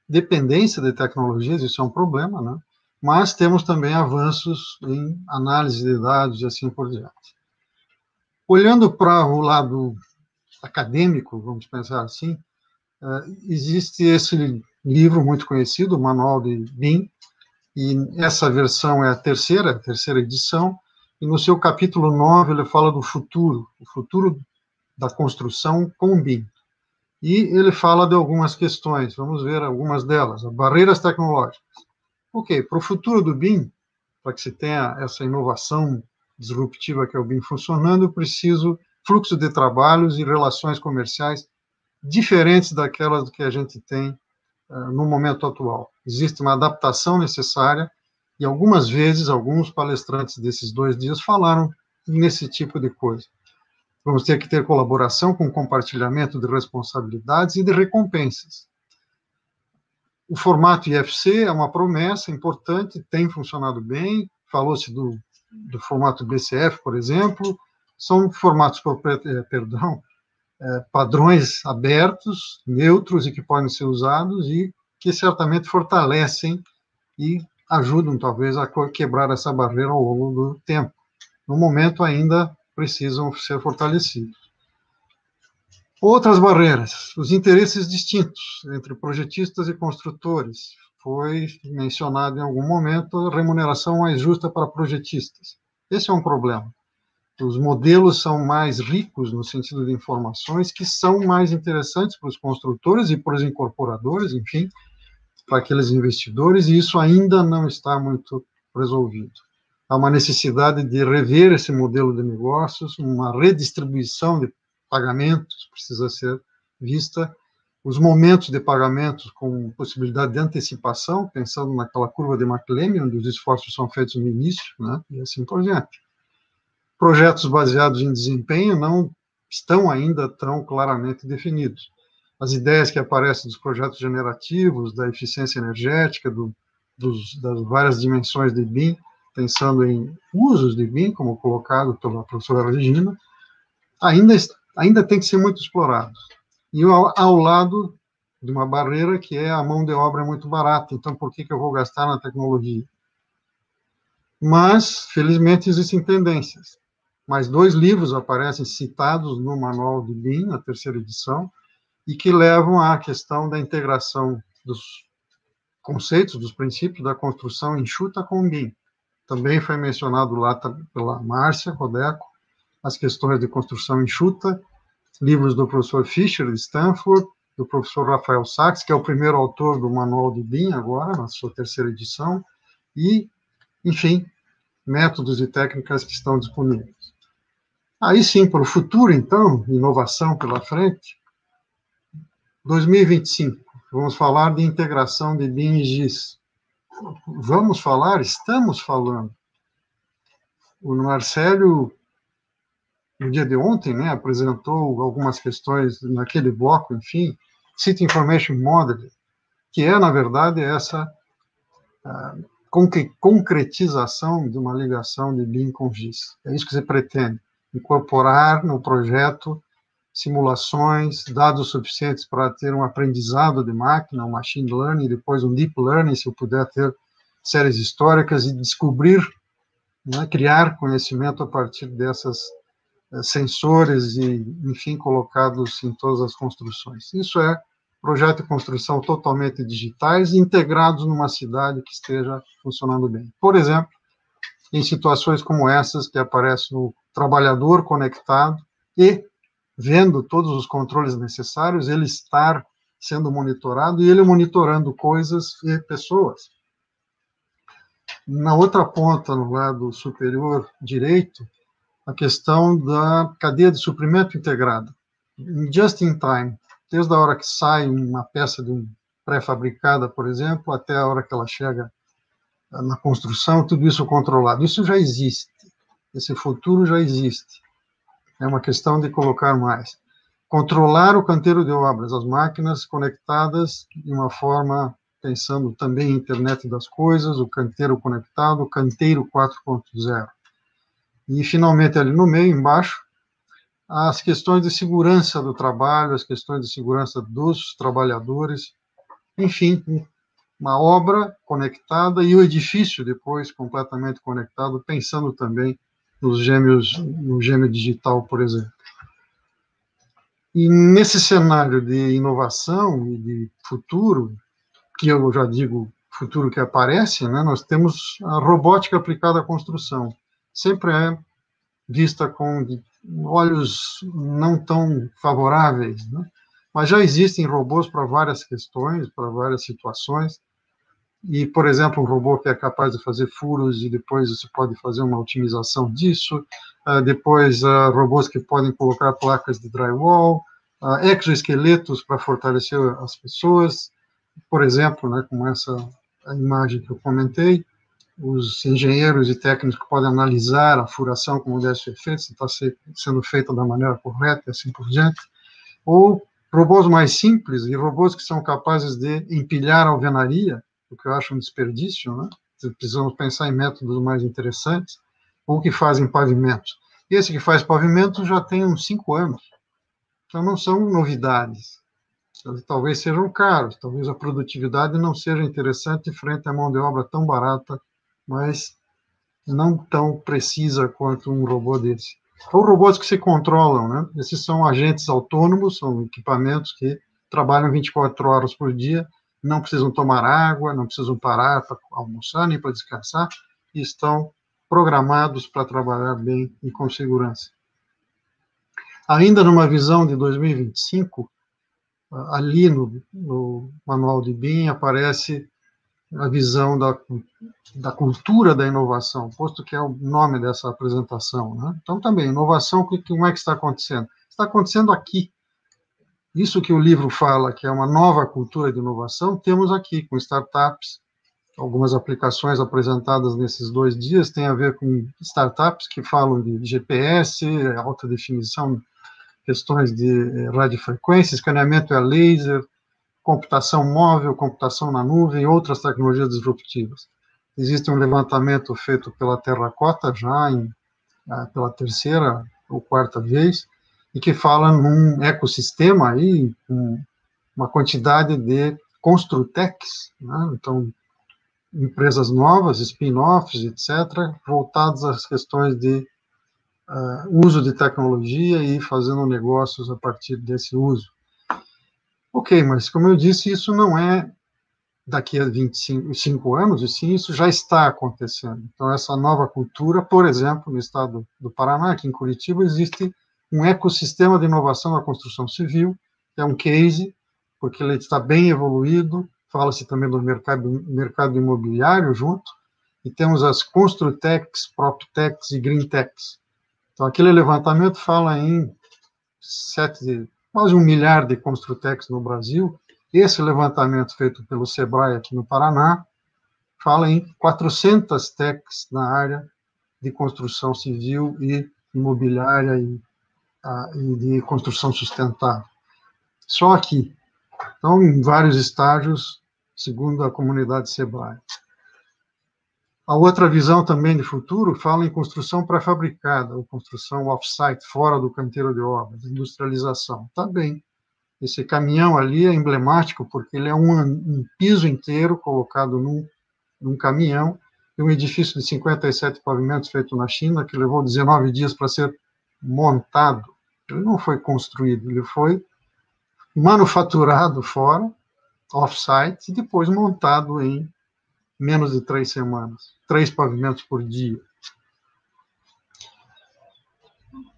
Speaker 5: dependência de tecnologias, isso é um problema, né? Mas temos também avanços em análise de dados e assim por diante. Olhando para o lado acadêmico, vamos pensar assim, existe esse livro muito conhecido, o Manual de BIM, e essa versão é a terceira edição, e no seu capítulo 9 ele fala do futuro, o futuro da construção com BIM. E ele fala de algumas questões, vamos ver algumas delas, barreiras tecnológicas. Ok, para o futuro do BIM, para que se tenha essa inovação disruptiva que é o BIM funcionando, eu preciso fluxo de trabalhos e relações comerciais diferentes daquelas que a gente tem no momento atual. Existe uma adaptação necessária e algumas vezes, alguns palestrantes desses 2 dias falaram nesse tipo de coisa. Vamos ter que ter colaboração com compartilhamento de responsabilidades e de recompensas. O formato IFC é uma promessa importante, tem funcionado bem, falou-se do formato BCF, por exemplo, são formatos, padrões abertos, neutros e que podem ser usados e que certamente fortalecem e ajudam, talvez, a quebrar essa barreira ao longo do tempo. No momento, ainda precisam ser fortalecidos. Outras barreiras, os interesses distintos entre projetistas e construtores. Foi mencionado em algum momento a remuneração mais justa para projetistas. Esse é um problema. Os modelos são mais ricos no sentido de informações que são mais interessantes para os construtores e para os incorporadores, enfim, para aqueles investidores, e isso ainda não está muito resolvido. Há uma necessidade de rever esse modelo de negócios, uma redistribuição de pagamentos precisa ser vista, os momentos de pagamentos com possibilidade de antecipação, pensando naquela curva de McLean, onde os esforços são feitos no início, né, e assim por diante. Projetos baseados em desempenho não estão ainda tão claramente definidos. As ideias que aparecem dos projetos generativos, da eficiência energética, das várias dimensões de BIM, pensando em usos de BIM, como colocado pela professora Regina, ainda tem que ser muito explorados. E ao lado de uma barreira que é a mão de obra muito barata, então por que eu vou gastar na tecnologia? Mas, felizmente, existem tendências. Mais 2 livros aparecem citados no Manual de BIM, na 3ª edição, e que levam à questão da integração dos conceitos, dos princípios da construção enxuta com BIM. Também foi mencionado lá pela Márcia Rodeco, as questões de construção enxuta, livros do professor Fischer, de Stanford, do professor Rafael Sachs, que é o primeiro autor do Manual de BIM agora, na sua 3ª edição, e, enfim, métodos e técnicas que estão disponíveis. Aí sim, para o futuro, então, inovação pela frente, 2025, vamos falar de integração de BIM e GIS. Vamos falar, estamos falando. O Marcelo, no dia de ontem, né, apresentou algumas questões naquele bloco, enfim, City Information Modeling, que é, na verdade, essa concretização de uma ligação de BIM com GIS. É isso que se pretende, incorporar no projeto simulações, dados suficientes para ter um aprendizado de máquina, um machine learning, depois um deep learning, se eu puder ter séries históricas e descobrir, né, criar conhecimento a partir dessas sensores e, enfim, colocados em todas as construções. Isso é projeto de construção totalmente digitais, integrados numa cidade que esteja funcionando bem. Por exemplo, em situações como essas, que aparece o trabalhador conectado e vendo todos os controles necessários, ele estar sendo monitorado e ele monitorando coisas e pessoas. Na outra ponta, no lado superior direito, a questão da cadeia de suprimento integrada, just in time, desde a hora que sai uma peça de pré-fabricada, por exemplo, até a hora que ela chega na construção, tudo isso controlado. Isso já existe, esse futuro já existe. É uma questão de colocar mais. Controlar o canteiro de obras, as máquinas conectadas de uma forma, pensando também em internet das coisas, o canteiro conectado, o canteiro 4.0. E, finalmente, ali no meio, embaixo, as questões de segurança do trabalho, as questões de segurança dos trabalhadores, enfim, uma obra conectada e o edifício depois completamente conectado, pensando também no gêmeo digital, por exemplo. E nesse cenário de inovação e de futuro, que eu já digo futuro que aparece, né, nós temos a robótica aplicada à construção. Sempre é vista com olhos não tão favoráveis, né? Mas já existem robôs para várias questões, para várias situações, e, por exemplo, um robô que é capaz de fazer furos e depois você pode fazer uma otimização disso, depois robôs que podem colocar placas de drywall, exoesqueletos para fortalecer as pessoas, por exemplo, né, como essa imagem que eu comentei, os engenheiros e técnicos que podem analisar a furação como deve ser feita, se está sendo feita da maneira correta e assim por diante, ou robôs mais simples e robôs que são capazes de empilhar alvenaria, o que eu acho um desperdício, né? Precisamos pensar em métodos mais interessantes, ou que fazem pavimentos. Esse que faz pavimento já tem uns 5 anos, então não são novidades. Talvez sejam caros, talvez a produtividade não seja interessante frente à mão de obra tão barata, mas não tão precisa quanto um robô desse. Ou robôs que se controlam, né? Esses são agentes autônomos, são equipamentos que trabalham 24 horas por dia, não precisam tomar água, não precisam parar para almoçar, nem para descansar, e estão programados para trabalhar bem e com segurança. Ainda numa visão de 2025, ali no manual de BIM aparece a visão da cultura da inovação, posto que é o nome dessa apresentação, né? Então, também, inovação, como é que está acontecendo? Está acontecendo aqui. Isso que o livro fala, que é uma nova cultura de inovação, temos aqui, com startups. Algumas aplicações apresentadas nesses 2 dias têm a ver com startups que falam de GPS, alta definição, questões de radiofrequência, escaneamento a laser, computação móvel, computação na nuvem e outras tecnologias disruptivas. Existe um levantamento feito pela Terracota, já pela 3ª ou 4ª vez, e que fala num ecossistema aí, com uma quantidade de construtecs, né? Então, empresas novas, spin-offs, etc., voltadas às questões de uso de tecnologia e fazendo negócios a partir desse uso. Ok, mas, como eu disse, isso não é daqui a 25 anos, e sim, isso já está acontecendo. Então, essa nova cultura, por exemplo, no estado do Paraná, aqui em Curitiba, existe um ecossistema de inovação na construção civil, que é um case, porque ele está bem evoluído, fala-se também do mercado imobiliário junto, e temos as Construtecs, PropTechs e GreenTechs. Então, aquele levantamento fala em quase 1 milhar de Construtecs no Brasil. Esse levantamento feito pelo Sebrae aqui no Paraná fala em 400 techs na área de construção civil e imobiliária e de construção sustentável. Só aqui. Então, em vários estágios, segundo a comunidade Sebrae. A outra visão também de futuro fala em construção pré-fabricada, ou construção off-site, fora do canteiro de obras, industrialização. Está bem. Esse caminhão ali é emblemático, porque ele é um piso inteiro colocado num caminhão, e um edifício de 57 pavimentos feito na China, que levou 19 dias para ser montado. Ele não foi construído, ele foi manufaturado fora, off-site, e depois montado em menos de 3 semanas, 3 pavimentos por dia.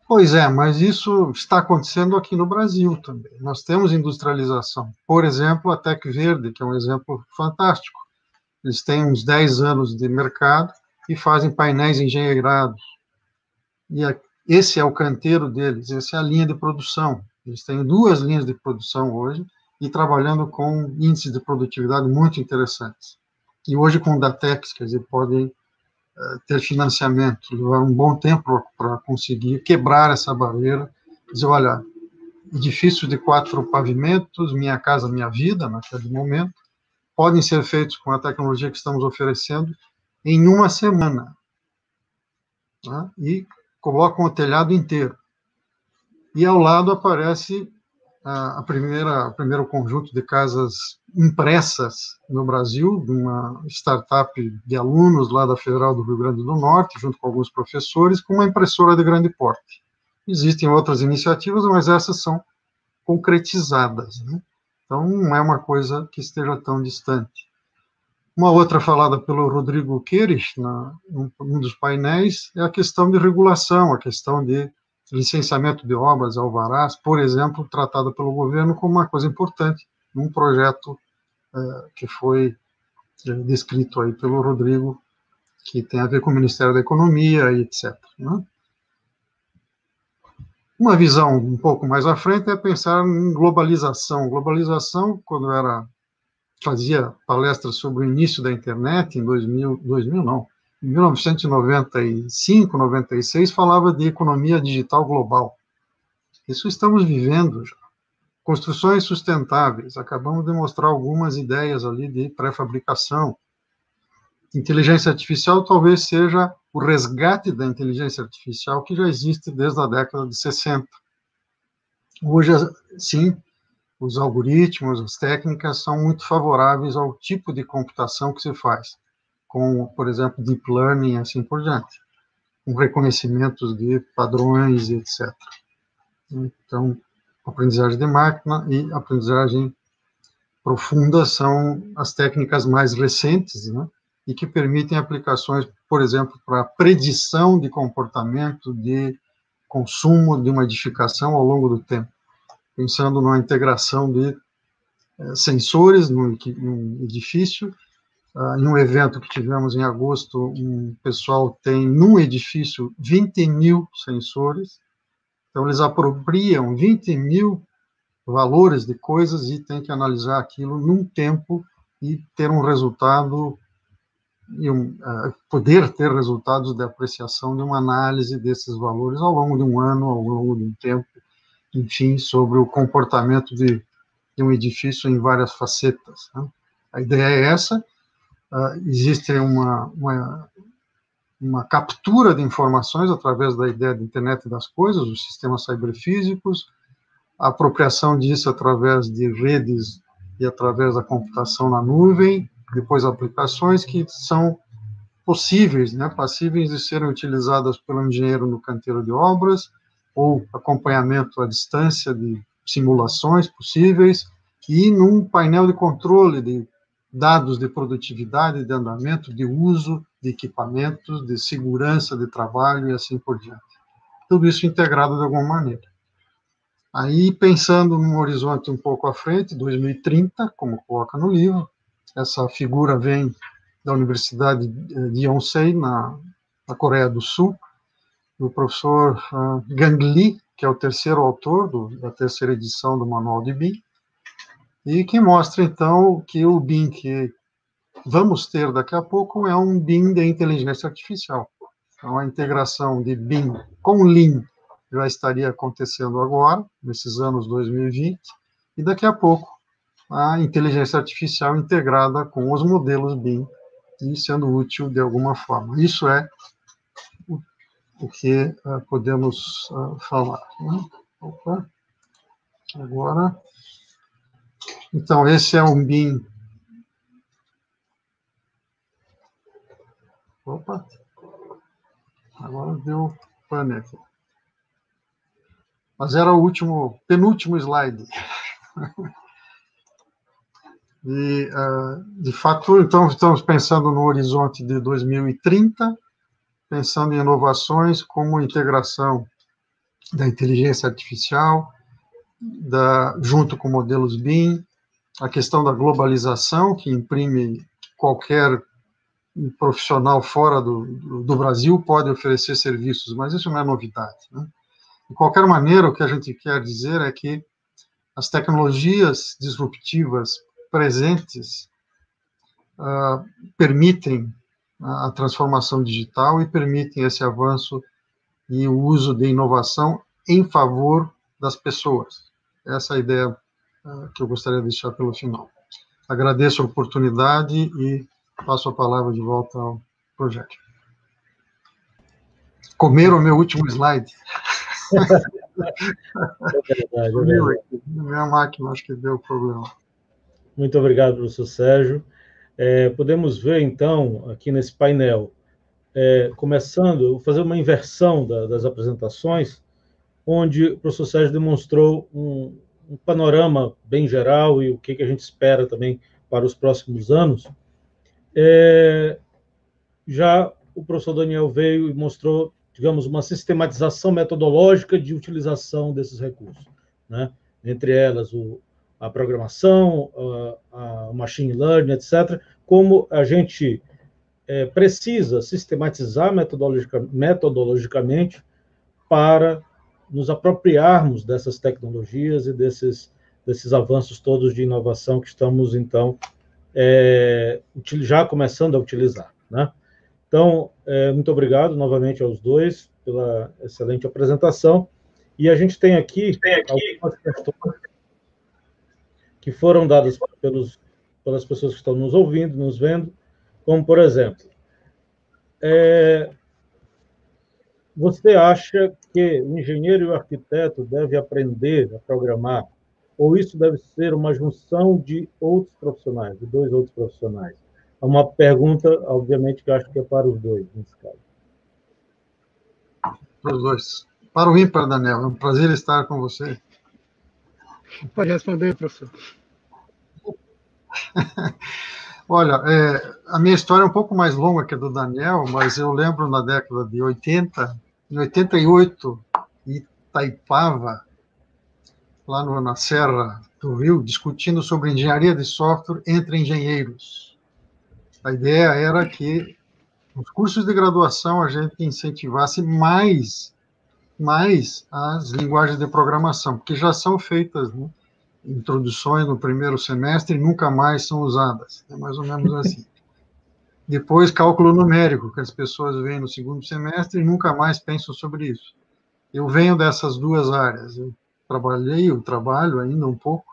Speaker 5: Pois é, mas isso está acontecendo aqui no Brasil também. Nós temos industrialização. Por exemplo, a Tec Verde, que é um exemplo fantástico. Eles têm uns 10 anos de mercado e fazem painéis engenheirados. E esse é o canteiro deles, essa é a linha de produção. Eles têm 2 linhas de produção hoje e trabalhando com índices de produtividade muito interessantes. E hoje com Datex, quer dizer, podem ter financiamento, levar um bom tempo para conseguir quebrar essa barreira, dizer, olha, edifícios de 4 pavimentos, Minha Casa Minha Vida, naquele momento, podem ser feitos com a tecnologia que estamos oferecendo em 1 semana, né? E colocam o telhado inteiro. E ao lado aparece o primeiro conjunto de casas impressas no Brasil, de uma startup de alunos lá da Federal do Rio Grande do Norte, junto com alguns professores, com uma impressora de grande porte. Existem outras iniciativas, mas essas são concretizadas, né? Então, não é uma coisa que esteja tão distante. Uma outra falada pelo Rodrigo Queires, num dos painéis, é a questão de regulação, a questão de licenciamento de obras, alvarás, por exemplo, tratada pelo governo como uma coisa importante, num projeto que foi descrito aí pelo Rodrigo, que tem a ver com o Ministério da Economia e etc. Né? Uma visão um pouco mais à frente é pensar em globalização. Globalização, quando fazia palestras sobre o início da internet, em 1995, 96, falava de economia digital global. Isso estamos vivendo já. Construções sustentáveis, acabamos de mostrar algumas ideias ali de pré-fabricação. Inteligência artificial talvez seja o resgate da inteligência artificial que já existe desde a década de 60. Hoje, sim, os algoritmos, as técnicas são muito favoráveis ao tipo de computação que se faz, com, por exemplo, deep learning e assim por diante, com reconhecimentos de padrões, etc. Então, aprendizagem de máquina e aprendizagem profunda são as técnicas mais recentes, né, e que permitem aplicações, por exemplo, para predição de comportamento de consumo de uma edificação ao longo do tempo, pensando numa integração de sensores num edifício. Em um evento que tivemos em agosto, um pessoal tem num edifício 20 mil sensores, então eles apropriam 20 mil valores de coisas e tem que analisar aquilo num tempo e ter um resultado, poder ter resultados de apreciação de uma análise desses valores ao longo de um ano, ao longo de um tempo, enfim, sobre o comportamento de um edifício em várias facetas, né? A ideia é essa. Existe uma captura de informações através da ideia da internet das coisas, os sistemas ciberfísicos, a apropriação disso através de redes e através da computação na nuvem, depois aplicações que são possíveis, né, passíveis de serem utilizadas pelo engenheiro no canteiro de obras, ou acompanhamento à distância de simulações possíveis, e num painel de controle de dados de produtividade, de andamento, de uso de equipamentos, de segurança de trabalho e assim por diante. Tudo isso integrado de alguma maneira. Aí, pensando num horizonte um pouco à frente, 2030, como coloca no livro, essa figura vem da Universidade de Yonsei, na Coreia do Sul, do professor Gang Lee, que é o terceiro autor da terceira edição do Manual de BIM, e que mostra, então, que o BIM que vamos ter daqui a pouco é um BIM de inteligência artificial. Então, a integração de BIM com Lean já estaria acontecendo agora, nesses anos 2020, e daqui a pouco a inteligência artificial integrada com os modelos BIM e sendo útil de alguma forma. Isso é o que podemos falar. Opa. Agora, então, esse é um BIM. Opa, agora deu pane aqui. Mas era o penúltimo slide. E, de fato, então, estamos pensando no horizonte de 2030, pensando em inovações como integração da inteligência artificial, junto com modelos BIM, a questão da globalização, que imprime qualquer profissional fora do Brasil pode oferecer serviços, mas isso não é novidade, né? De qualquer maneira, o que a gente quer dizer é que as tecnologias disruptivas presentes permitem a transformação digital e permitem esse avanço e o uso de inovação em favor das pessoas. Essa é a ideia que eu gostaria de deixar pelo final. Agradeço a oportunidade e passo a palavra de volta ao projeto. Comeram o meu último slide.
Speaker 3: É verdade.
Speaker 5: Minha máquina, acho que deu problema.
Speaker 3: Muito obrigado, professor Sérgio. Podemos ver, então, aqui nesse painel, começando, vou fazer uma inversão das apresentações, onde o professor Sérgio demonstrou um panorama bem geral e o que a gente espera também para os próximos anos. Já o professor Daniel veio e mostrou, digamos, uma sistematização metodológica de utilização desses recursos, né? Entre elas a programação, a machine learning, etc., como a gente precisa sistematizar metodologicamente para nos apropriarmos dessas tecnologias e desses avanços todos de inovação que estamos, então, já começando a utilizar, né? Então, muito obrigado novamente aos dois pela excelente apresentação. E a gente tem aqui algumas questões que foram dadas pelas pessoas que estão nos ouvindo, nos vendo, como, por exemplo, você acha que o engenheiro e o arquiteto devem aprender a programar, ou isso deve ser uma junção de outros profissionais, de dois outros profissionais? É uma pergunta, obviamente, que eu acho que é para os dois, nesse caso.
Speaker 5: Para os dois. Para o ímpar, Daniel, é um prazer estar com você.
Speaker 4: Pode responder, professor.
Speaker 5: Olha, a minha história é um pouco mais longa que a do Daniel, mas eu lembro na década de 80, em 88, em Itaipava, lá na Serra do Rio, discutindo sobre engenharia de software entre engenheiros. A ideia era que nos cursos de graduação a gente incentivasse mais as linguagens de programação, porque já são feitas, né, introduções no primeiro semestre e nunca mais são usadas. É mais ou menos assim. Depois, cálculo numérico, que as pessoas veem no segundo semestre e nunca mais pensam sobre isso. Eu venho dessas duas áreas. Eu trabalho ainda um pouco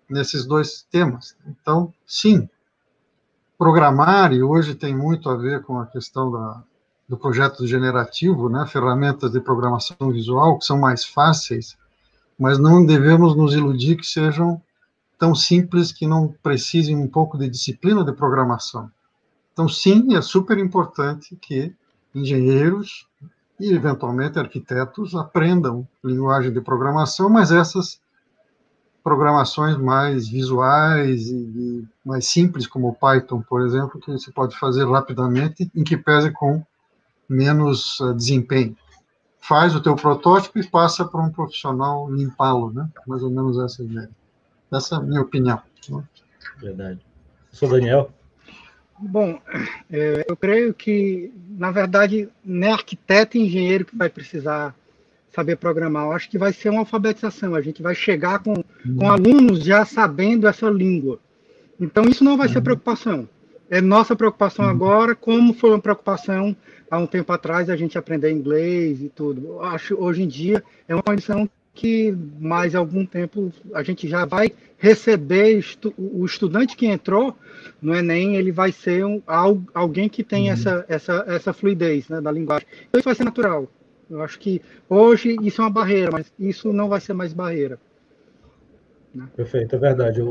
Speaker 5: nesses dois temas. Então, sim, programar, e hoje tem muito a ver com a questão do projeto generativo, né, ferramentas de programação visual, que são mais fáceis, mas não devemos nos iludir que sejam tão simples que não precisem um pouco de disciplina de programação. Então, sim, é super importante que engenheiros e, eventualmente, arquitetos aprendam linguagem de programação, mas essas programações mais visuais e mais simples, como o Python, por exemplo, que você pode fazer rapidamente, em que pese com menos desempenho. Faz o teu protótipo e passa para um profissional limpá-lo, né? Mais ou menos essa ideia. Essa é a minha opinião.
Speaker 3: Verdade. Sou Daniel.
Speaker 4: Bom, eu creio que, na verdade, não é arquiteto e engenheiro que vai precisar saber programar. Eu acho que vai ser uma alfabetização. A gente vai chegar com alunos já sabendo essa língua. Então, isso não vai ser preocupação. É nossa preocupação agora, como foi uma preocupação há um tempo atrás, a gente aprender inglês e tudo. Eu acho hoje em dia é uma condição que mais algum tempo a gente já vai receber o estudante que entrou no Enem, ele vai ser alguém que tem essa fluidez, né, da linguagem. Então, isso vai ser natural. Eu acho que hoje isso é uma barreira, mas isso não vai ser mais barreira. Né?
Speaker 3: Perfeito, é verdade.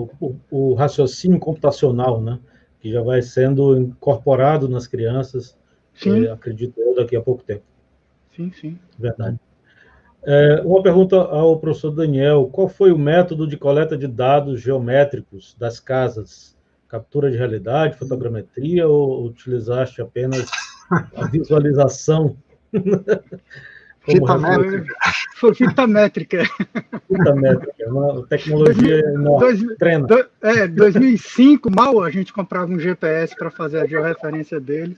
Speaker 3: O raciocínio computacional, né, que já vai sendo incorporado nas crianças, acredito eu, daqui a pouco tempo.
Speaker 4: Sim, sim.
Speaker 3: Verdade. Uma pergunta ao professor Daniel: qual foi o método de coleta de dados geométricos das casas? Captura de realidade, fotogrametria, ou utilizaste apenas a visualização?
Speaker 4: Fita métrica. Foi fita métrica.
Speaker 3: Fita métrica, uma tecnologia enorme.
Speaker 4: 2005, mal a gente comprava um GPS para fazer a georreferência dele.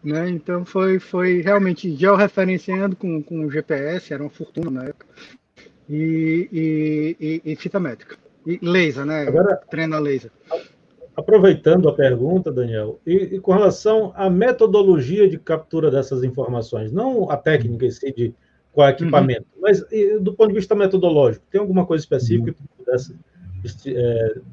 Speaker 4: Né? Então, foi realmente georreferenciando com o GPS, era uma fortuna na época, e fita métrica. E laser, né?
Speaker 3: Agora,
Speaker 4: treina laser.
Speaker 3: Aproveitando a pergunta, Daniel, e com relação à metodologia de captura dessas informações, não a técnica em si de qual é o equipamento, mas do ponto de vista metodológico, tem alguma coisa específica que tu pudesse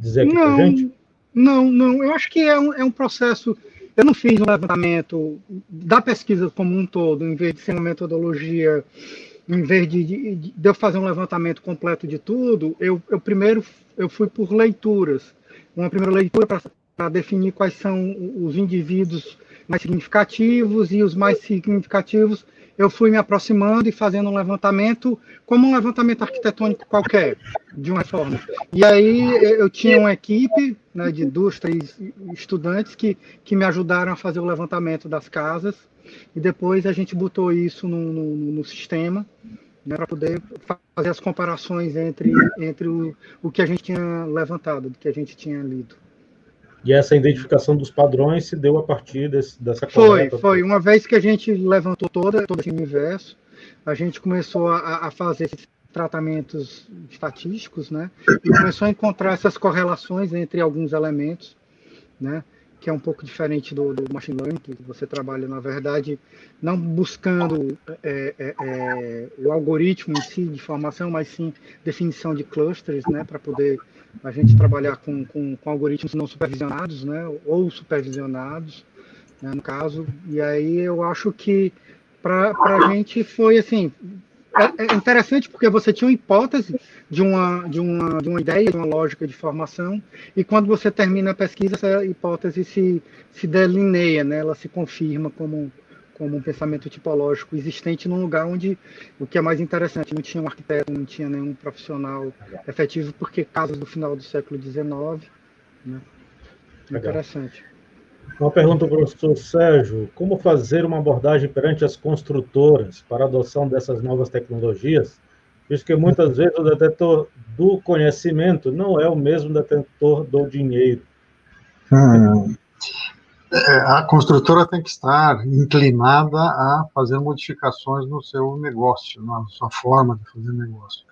Speaker 3: dizer aqui para a gente?
Speaker 4: Não, eu acho que é um processo. Eu não fiz um levantamento da pesquisa como um todo, em vez de ser uma metodologia, em vez de eu fazer um levantamento completo de tudo, eu primeiro fui por leituras. Uma primeira leitura para definir quais são os indivíduos mais significativos, e os mais significativos eu fui me aproximando e fazendo um levantamento, como um levantamento arquitetônico qualquer, de uma forma. E aí eu tinha uma equipe, né, de 2, 3 estudantes que me ajudaram a fazer o levantamento das casas, e depois a gente botou isso no sistema, né, para poder fazer as comparações entre o que a gente tinha levantado, do que a gente tinha lido.
Speaker 3: E essa identificação dos padrões se deu a partir dessa coleta?
Speaker 4: Foi. Uma vez que a gente levantou todo esse universo, a gente começou a fazer esses tratamentos estatísticos, né? E começou a encontrar essas correlações entre alguns elementos, né? Que é um pouco diferente do machine learning, que você trabalha, na verdade, não buscando o algoritmo em si de formação, mas sim definição de clusters, né? Para poder a gente trabalhar com algoritmos não supervisionados, né, ou supervisionados, né, no caso. E aí eu acho que para a gente foi assim, é interessante porque você tinha uma hipótese de uma ideia, de uma lógica de formação, e quando você termina a pesquisa, essa hipótese se delineia, né, ela se confirma como um pensamento tipológico existente num lugar onde, o que é mais interessante, não tinha um arquiteto, não tinha nenhum profissional efetivo, porque casas do final do século XIX, né? Interessante.
Speaker 3: Uma pergunta para o professor Sérgio: como fazer uma abordagem perante as construtoras para a adoção dessas novas tecnologias, visto que muitas vezes o detentor do conhecimento não é o mesmo detentor do dinheiro?
Speaker 5: A construtora tem que estar inclinada a fazer modificações no seu negócio, na sua forma de fazer negócio.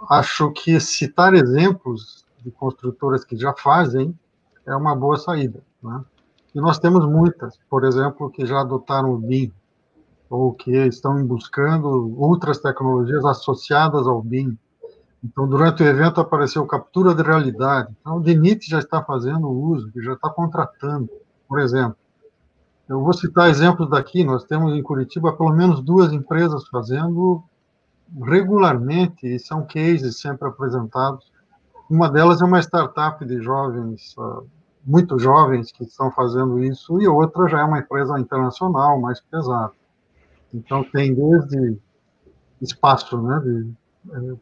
Speaker 5: Acho que citar exemplos de construtoras que já fazem é uma boa saída, né? E nós temos muitas, por exemplo, que já adotaram o BIM, ou que estão buscando outras tecnologias associadas ao BIM. Então, durante o evento apareceu captura de realidade. Então, o DENIT já está fazendo uso, já está contratando. Por exemplo, eu vou citar exemplos daqui, nós temos em Curitiba pelo menos 2 empresas fazendo regularmente, e são cases sempre apresentados. Uma delas é uma startup de jovens, muito jovens, que estão fazendo isso, e outra já é uma empresa internacional, mais pesada. Então, tem desde espaço, né, de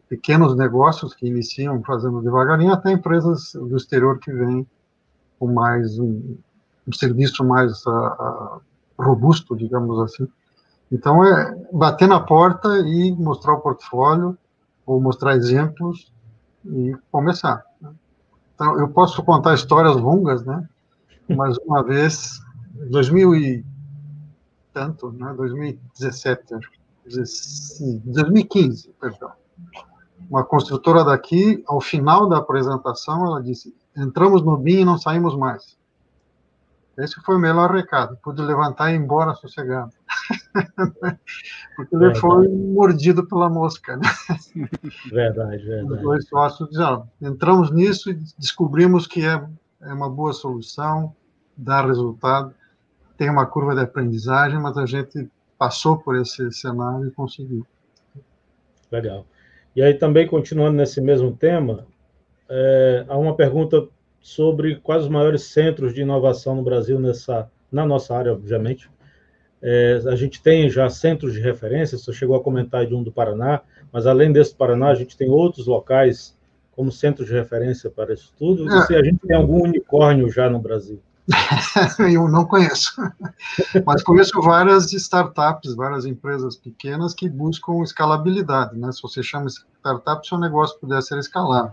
Speaker 5: pequenos negócios que iniciam fazendo devagarinho, até empresas do exterior que vêm com mais um serviço mais robusto, digamos assim. Então, é bater na porta e mostrar o portfólio, ou mostrar exemplos, e começar. Então, eu posso contar histórias longas, né? mais uma vez, 2000 e tanto, né, 2017, acho que, 2015, perdão. Uma construtora daqui, ao final da apresentação, ela disse, entramos no BIM e não saímos mais. Esse foi o melhor recado, pude levantar e ir embora sossegado. Porque ele foi mordido pela mosca, né?
Speaker 3: Verdade, verdade.
Speaker 5: Os dois sócios disseram, entramos nisso e descobrimos que é uma boa solução, dá resultado, tem uma curva de aprendizagem, mas a gente passou por esse cenário e conseguiu. Legal.
Speaker 3: E aí, também, continuando nesse mesmo tema, há uma pergunta sobre quais os maiores centros de inovação no Brasil, na nossa área, obviamente. A gente tem já centros de referência, você chegou a comentar de um do Paraná, mas além desse do Paraná, a gente tem outros locais como centros de referência para isso tudo. E se a gente tem algum unicórnio já no Brasil?
Speaker 5: Eu não conheço, mas conheço várias startups, várias empresas pequenas que buscam escalabilidade, né? Se você chama startup, seu negócio puder ser escalável.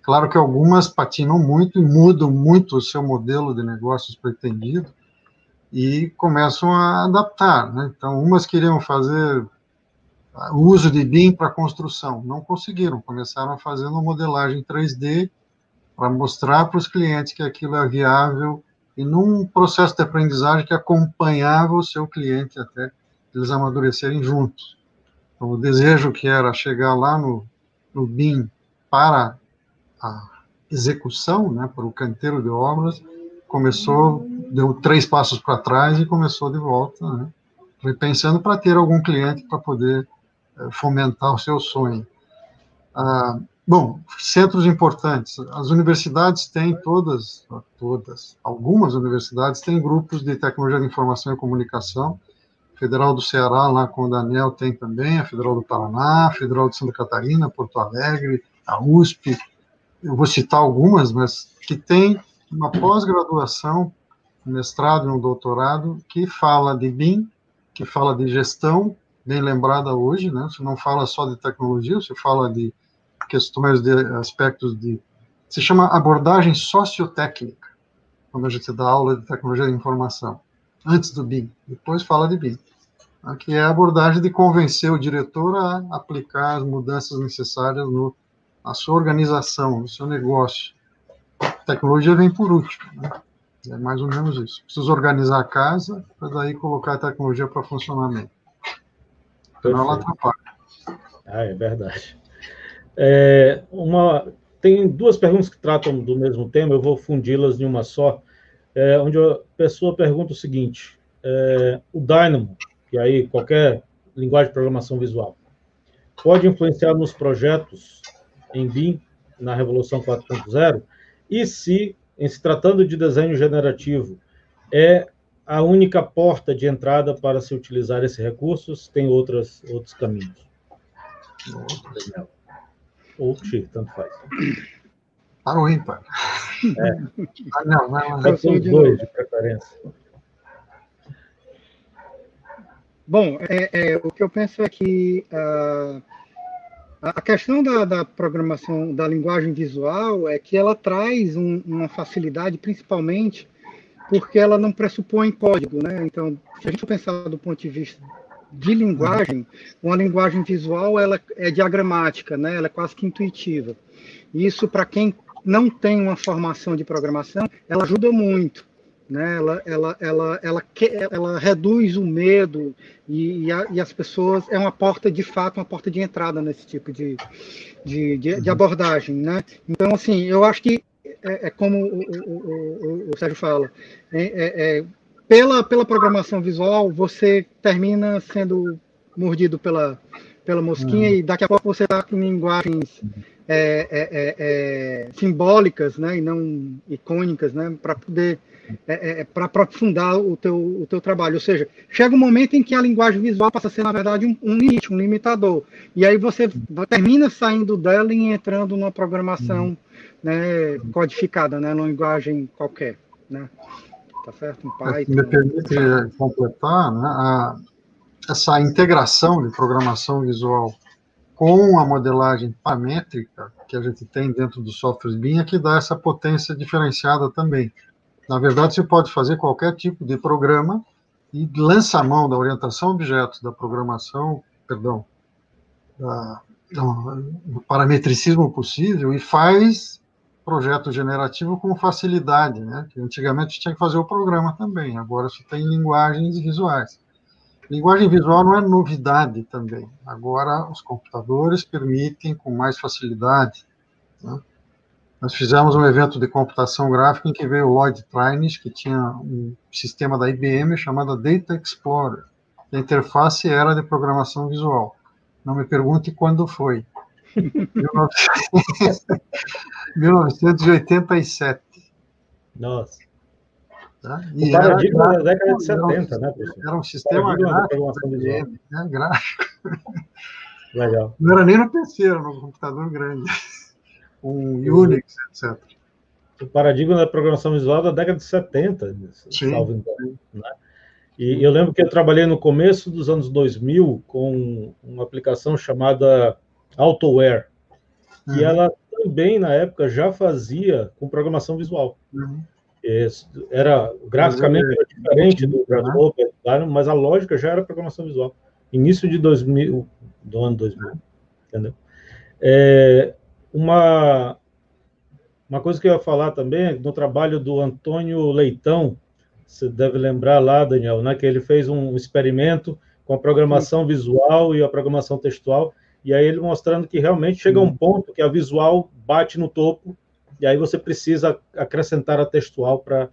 Speaker 5: Claro que algumas patinam muito e mudam muito o seu modelo de negócios pretendido e começam a adaptar, né? Então, umas queriam fazer o uso de BIM para construção, não conseguiram, começaram a fazer uma modelagem 3D para mostrar para os clientes que aquilo é viável e num processo de aprendizagem que acompanhava o seu cliente até eles amadurecerem juntos. Então, o desejo que era chegar lá no BIM para a execução, né, para o canteiro de obras, deu 3 passos para trás e começou de volta, né, repensando para ter algum cliente para poder fomentar o seu sonho. Bom, centros importantes. As universidades têm algumas universidades têm grupos de tecnologia de informação e comunicação. A Federal do Ceará, lá com o Daniel, tem também, a Federal do Paraná, a Federal de Santa Catarina, Porto Alegre, a USP. Eu vou citar algumas, mas que tem uma pós-graduação, um mestrado e um doutorado, que fala de BIM, que fala de gestão, bem lembrada hoje, né? Você não fala só de tecnologia, você fala de questões de aspectos se chama abordagem sociotécnica, quando a gente dá aula de tecnologia de informação, antes do BIM, depois fala de BIM, que é a abordagem de convencer o diretor a aplicar as mudanças necessárias na sua organização, no seu negócio. A tecnologia vem por último, né? É mais ou menos isso. Precisa organizar a casa, para daí colocar a tecnologia para funcionamento. Senão ela atrapalha.
Speaker 3: É verdade. Tem 2 perguntas que tratam do mesmo tema, eu vou fundi-las em uma só, onde a pessoa pergunta o seguinte, o Dynamo, que aí qualquer linguagem de programação visual, pode influenciar nos projetos em BIM, na Revolução 4.0, e se, em se tratando de desenho generativo, é a única porta de entrada para se utilizar esse recurso, se tem outros caminhos? Ou tanto faz.
Speaker 5: Para o ímpar.
Speaker 3: Não. São os 2, de preferência.
Speaker 4: Bom, o que eu penso é que a questão da programação, da linguagem visual, é que ela traz uma facilidade, principalmente porque ela não pressupõe código, né? Então, se a gente for pensar do ponto de vista de linguagem, uma linguagem visual ela é diagramática, né? Ela é quase que intuitiva. Isso, para quem não tem uma formação de programação, ela ajuda muito, né? Ela reduz o medo e as pessoas, é uma porta, de fato, uma porta de entrada nesse tipo de abordagem, né? Então, assim, eu acho que como o Sérgio fala, pela programação visual, você termina sendo mordido pela mosquinha e daqui a pouco você está com linguagens simbólicas, né, e não icônicas, né, para poder para aprofundar o teu trabalho. Ou seja, chega um momento em que a linguagem visual passa a ser, na verdade, um limite, um limitador. E aí você termina saindo dela e entrando numa programação né, codificada, né, numa linguagem qualquer, né? Tá certo? Um Python.
Speaker 5: Me permite completar, né, essa integração de programação visual com a modelagem paramétrica que a gente tem dentro do software BIM é que dá essa potência diferenciada também. Na verdade, você pode fazer qualquer tipo de programa e lança a mão da orientação a objetos, da programação, perdão, do parametricismo possível e faz projeto generativo com facilidade, né? Que antigamente tinha que fazer o programa também, agora só tem linguagens visuais. Linguagem visual não é novidade também. Agora os computadores permitem com mais facilidade, né? Nós fizemos um evento de computação gráfica em que veio o Lloyd Trines, que tinha um sistema da IBM chamado Data Explorer. A interface era de programação visual. Não me pergunte quando foi. 1987.
Speaker 3: Nossa.
Speaker 5: Tá?
Speaker 3: O paradigma da década de 70, né, professor?
Speaker 5: Era um sistema gráfico,
Speaker 3: né,
Speaker 5: gráfico.
Speaker 3: Legal.
Speaker 5: Não era nem no PC, era no computador grande. Um Unix, etc.
Speaker 3: O paradigma da programação visual da década de 70, salvo engano, né? E eu lembro que eu trabalhei no começo dos anos 2000 com uma aplicação chamada AutoWare, e ela também, na época, já fazia com programação visual. Era graficamente diferente do Grasshopper, mas a lógica já era programação visual. Início de 2000, do ano 2000, entendeu? Uma coisa que eu ia falar também é no trabalho do Antônio Leitão, você deve lembrar lá, Daniel, né, que ele fez um experimento com a programação visual e a programação textual, e aí ele mostrando que realmente chega a um ponto que a visual bate no topo, e aí você precisa acrescentar a textual para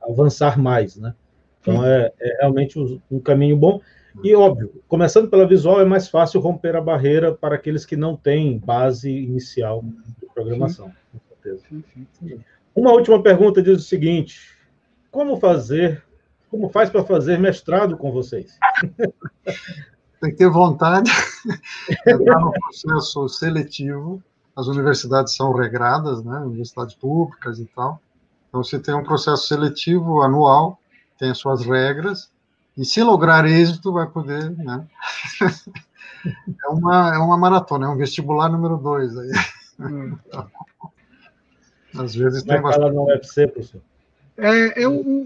Speaker 3: avançar mais, né? Então é realmente um caminho bom. E, óbvio, começando pela visual, é mais fácil romper a barreira para aqueles que não têm base inicial de programação, com certeza. Uma última pergunta diz o seguinte: como faz para fazer mestrado com vocês?
Speaker 5: Tem que ter vontade, entrar no processo seletivo. As universidades são regradas, né? Universidades públicas e tal. Então, você tem um processo seletivo anual, tem as suas regras, e se lograr êxito, vai poder, né? É uma maratona, é um vestibular número 2 aí. Às vezes tem
Speaker 3: bastante. Fala no UFC, professor.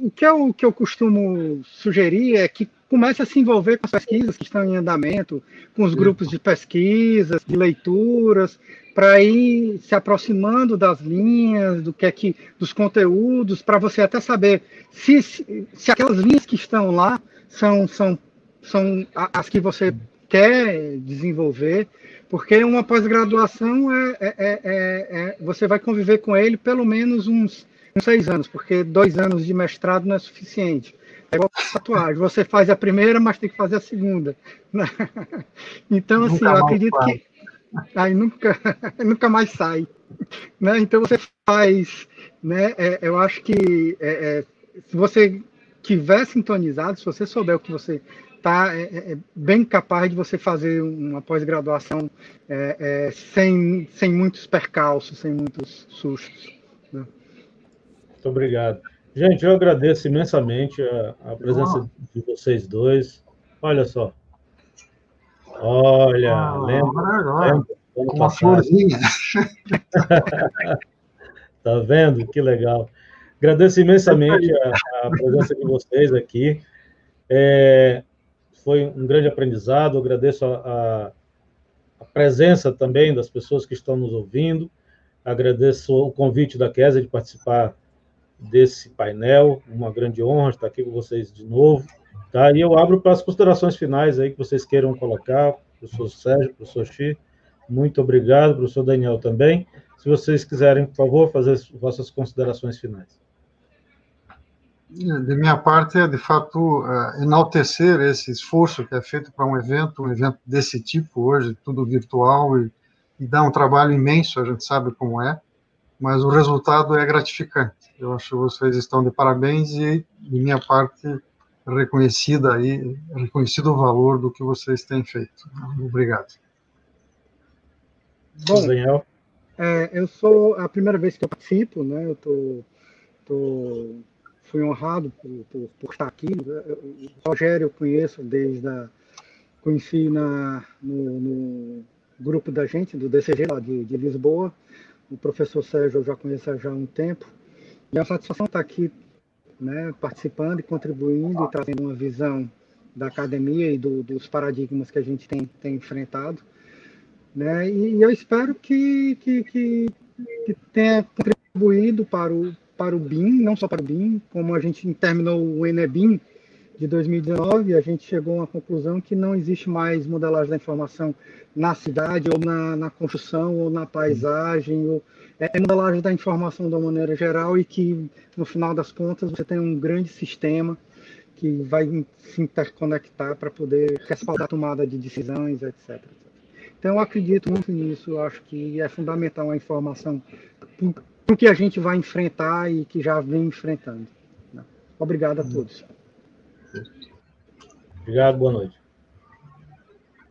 Speaker 4: O que eu costumo sugerir é que comece a se envolver com as pesquisas que estão em andamento, com os grupos de pesquisas, de leituras, para ir se aproximando das linhas, dos conteúdos, para você até saber se aquelas linhas que estão lá são as que você quer desenvolver, porque uma pós-graduação você vai conviver com ele pelo menos uns 6 anos, porque 2 anos de mestrado não é suficiente. É igual tatuagem, você faz a primeira, mas tem que fazer a segunda. Então, assim, eu acredito que aí nunca mais sai. Né? Então, você faz, né? Eu acho que se você estiver sintonizado, se você souber o que você está, bem capaz de você fazer uma pós-graduação sem muitos percalços, sem muitos sustos. Né?
Speaker 3: Muito obrigado. Gente, eu agradeço imensamente a presença de vocês dois. Olha só. Olha, lembra
Speaker 5: uma florzinha.
Speaker 3: Tá vendo? Que legal. Agradeço imensamente a presença de vocês aqui. Foi um grande aprendizado. Agradeço a presença também das pessoas que estão nos ouvindo. Agradeço o convite da Kézia de participar desse painel. Uma grande honra estar aqui com vocês de novo. Tá? E eu abro para as considerações finais aí que vocês queiram colocar. Professor Sérgio, professor Xi, muito obrigado. Professor Daniel também. Se vocês quiserem, por favor, fazer as vossas considerações finais.
Speaker 5: De minha parte, é, de fato, enaltecer esse esforço que é feito para um evento desse tipo hoje, tudo virtual, e dá um trabalho imenso, a gente sabe como é, mas o resultado é gratificante. Eu acho que vocês estão de parabéns e, de minha parte, reconhecido o valor do que vocês têm feito. Obrigado.
Speaker 4: Bom, Daniel. Eu sou a primeira vez que eu participo, né? Fui honrado por estar aqui. O Rogério eu conheço conheci no grupo da gente, do DCG, lá de Lisboa. O professor Sérgio eu já conheço há um tempo. E é uma satisfação estar aqui, né, participando e contribuindo e trazendo uma visão da academia e dos paradigmas que a gente tem enfrentado, né? E eu espero que tenha contribuído para o BIM, não só para o BIM, como a gente terminou o ENEBIM de 2019, a gente chegou a uma conclusão que não existe mais modelagem da informação na cidade, ou na construção, ou na paisagem, é modelagem da informação de uma maneira geral, e que, no final das contas, você tem um grande sistema que vai se interconectar para poder respaldar a tomada de decisões, etc. Então, eu acredito muito nisso, eu acho que é fundamental a informação para o que a gente vai enfrentar e que já vem enfrentando. Obrigado a todos.
Speaker 3: Obrigado, boa noite.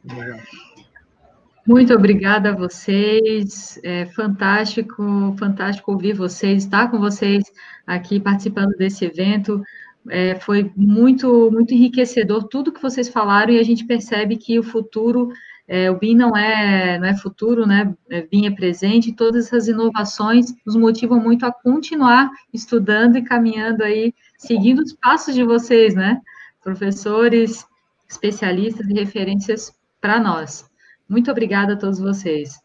Speaker 4: Obrigado.
Speaker 2: Muito obrigada a vocês, é fantástico ouvir vocês, estar com vocês aqui participando desse evento, foi muito enriquecedor tudo que vocês falaram, e a gente percebe que o futuro, o BIM não é futuro, né? BIM é presente, e todas essas inovações nos motivam muito a continuar estudando e caminhando aí, seguindo os passos de vocês, né? Professores, especialistas e referências para nós. Muito obrigada a todos vocês.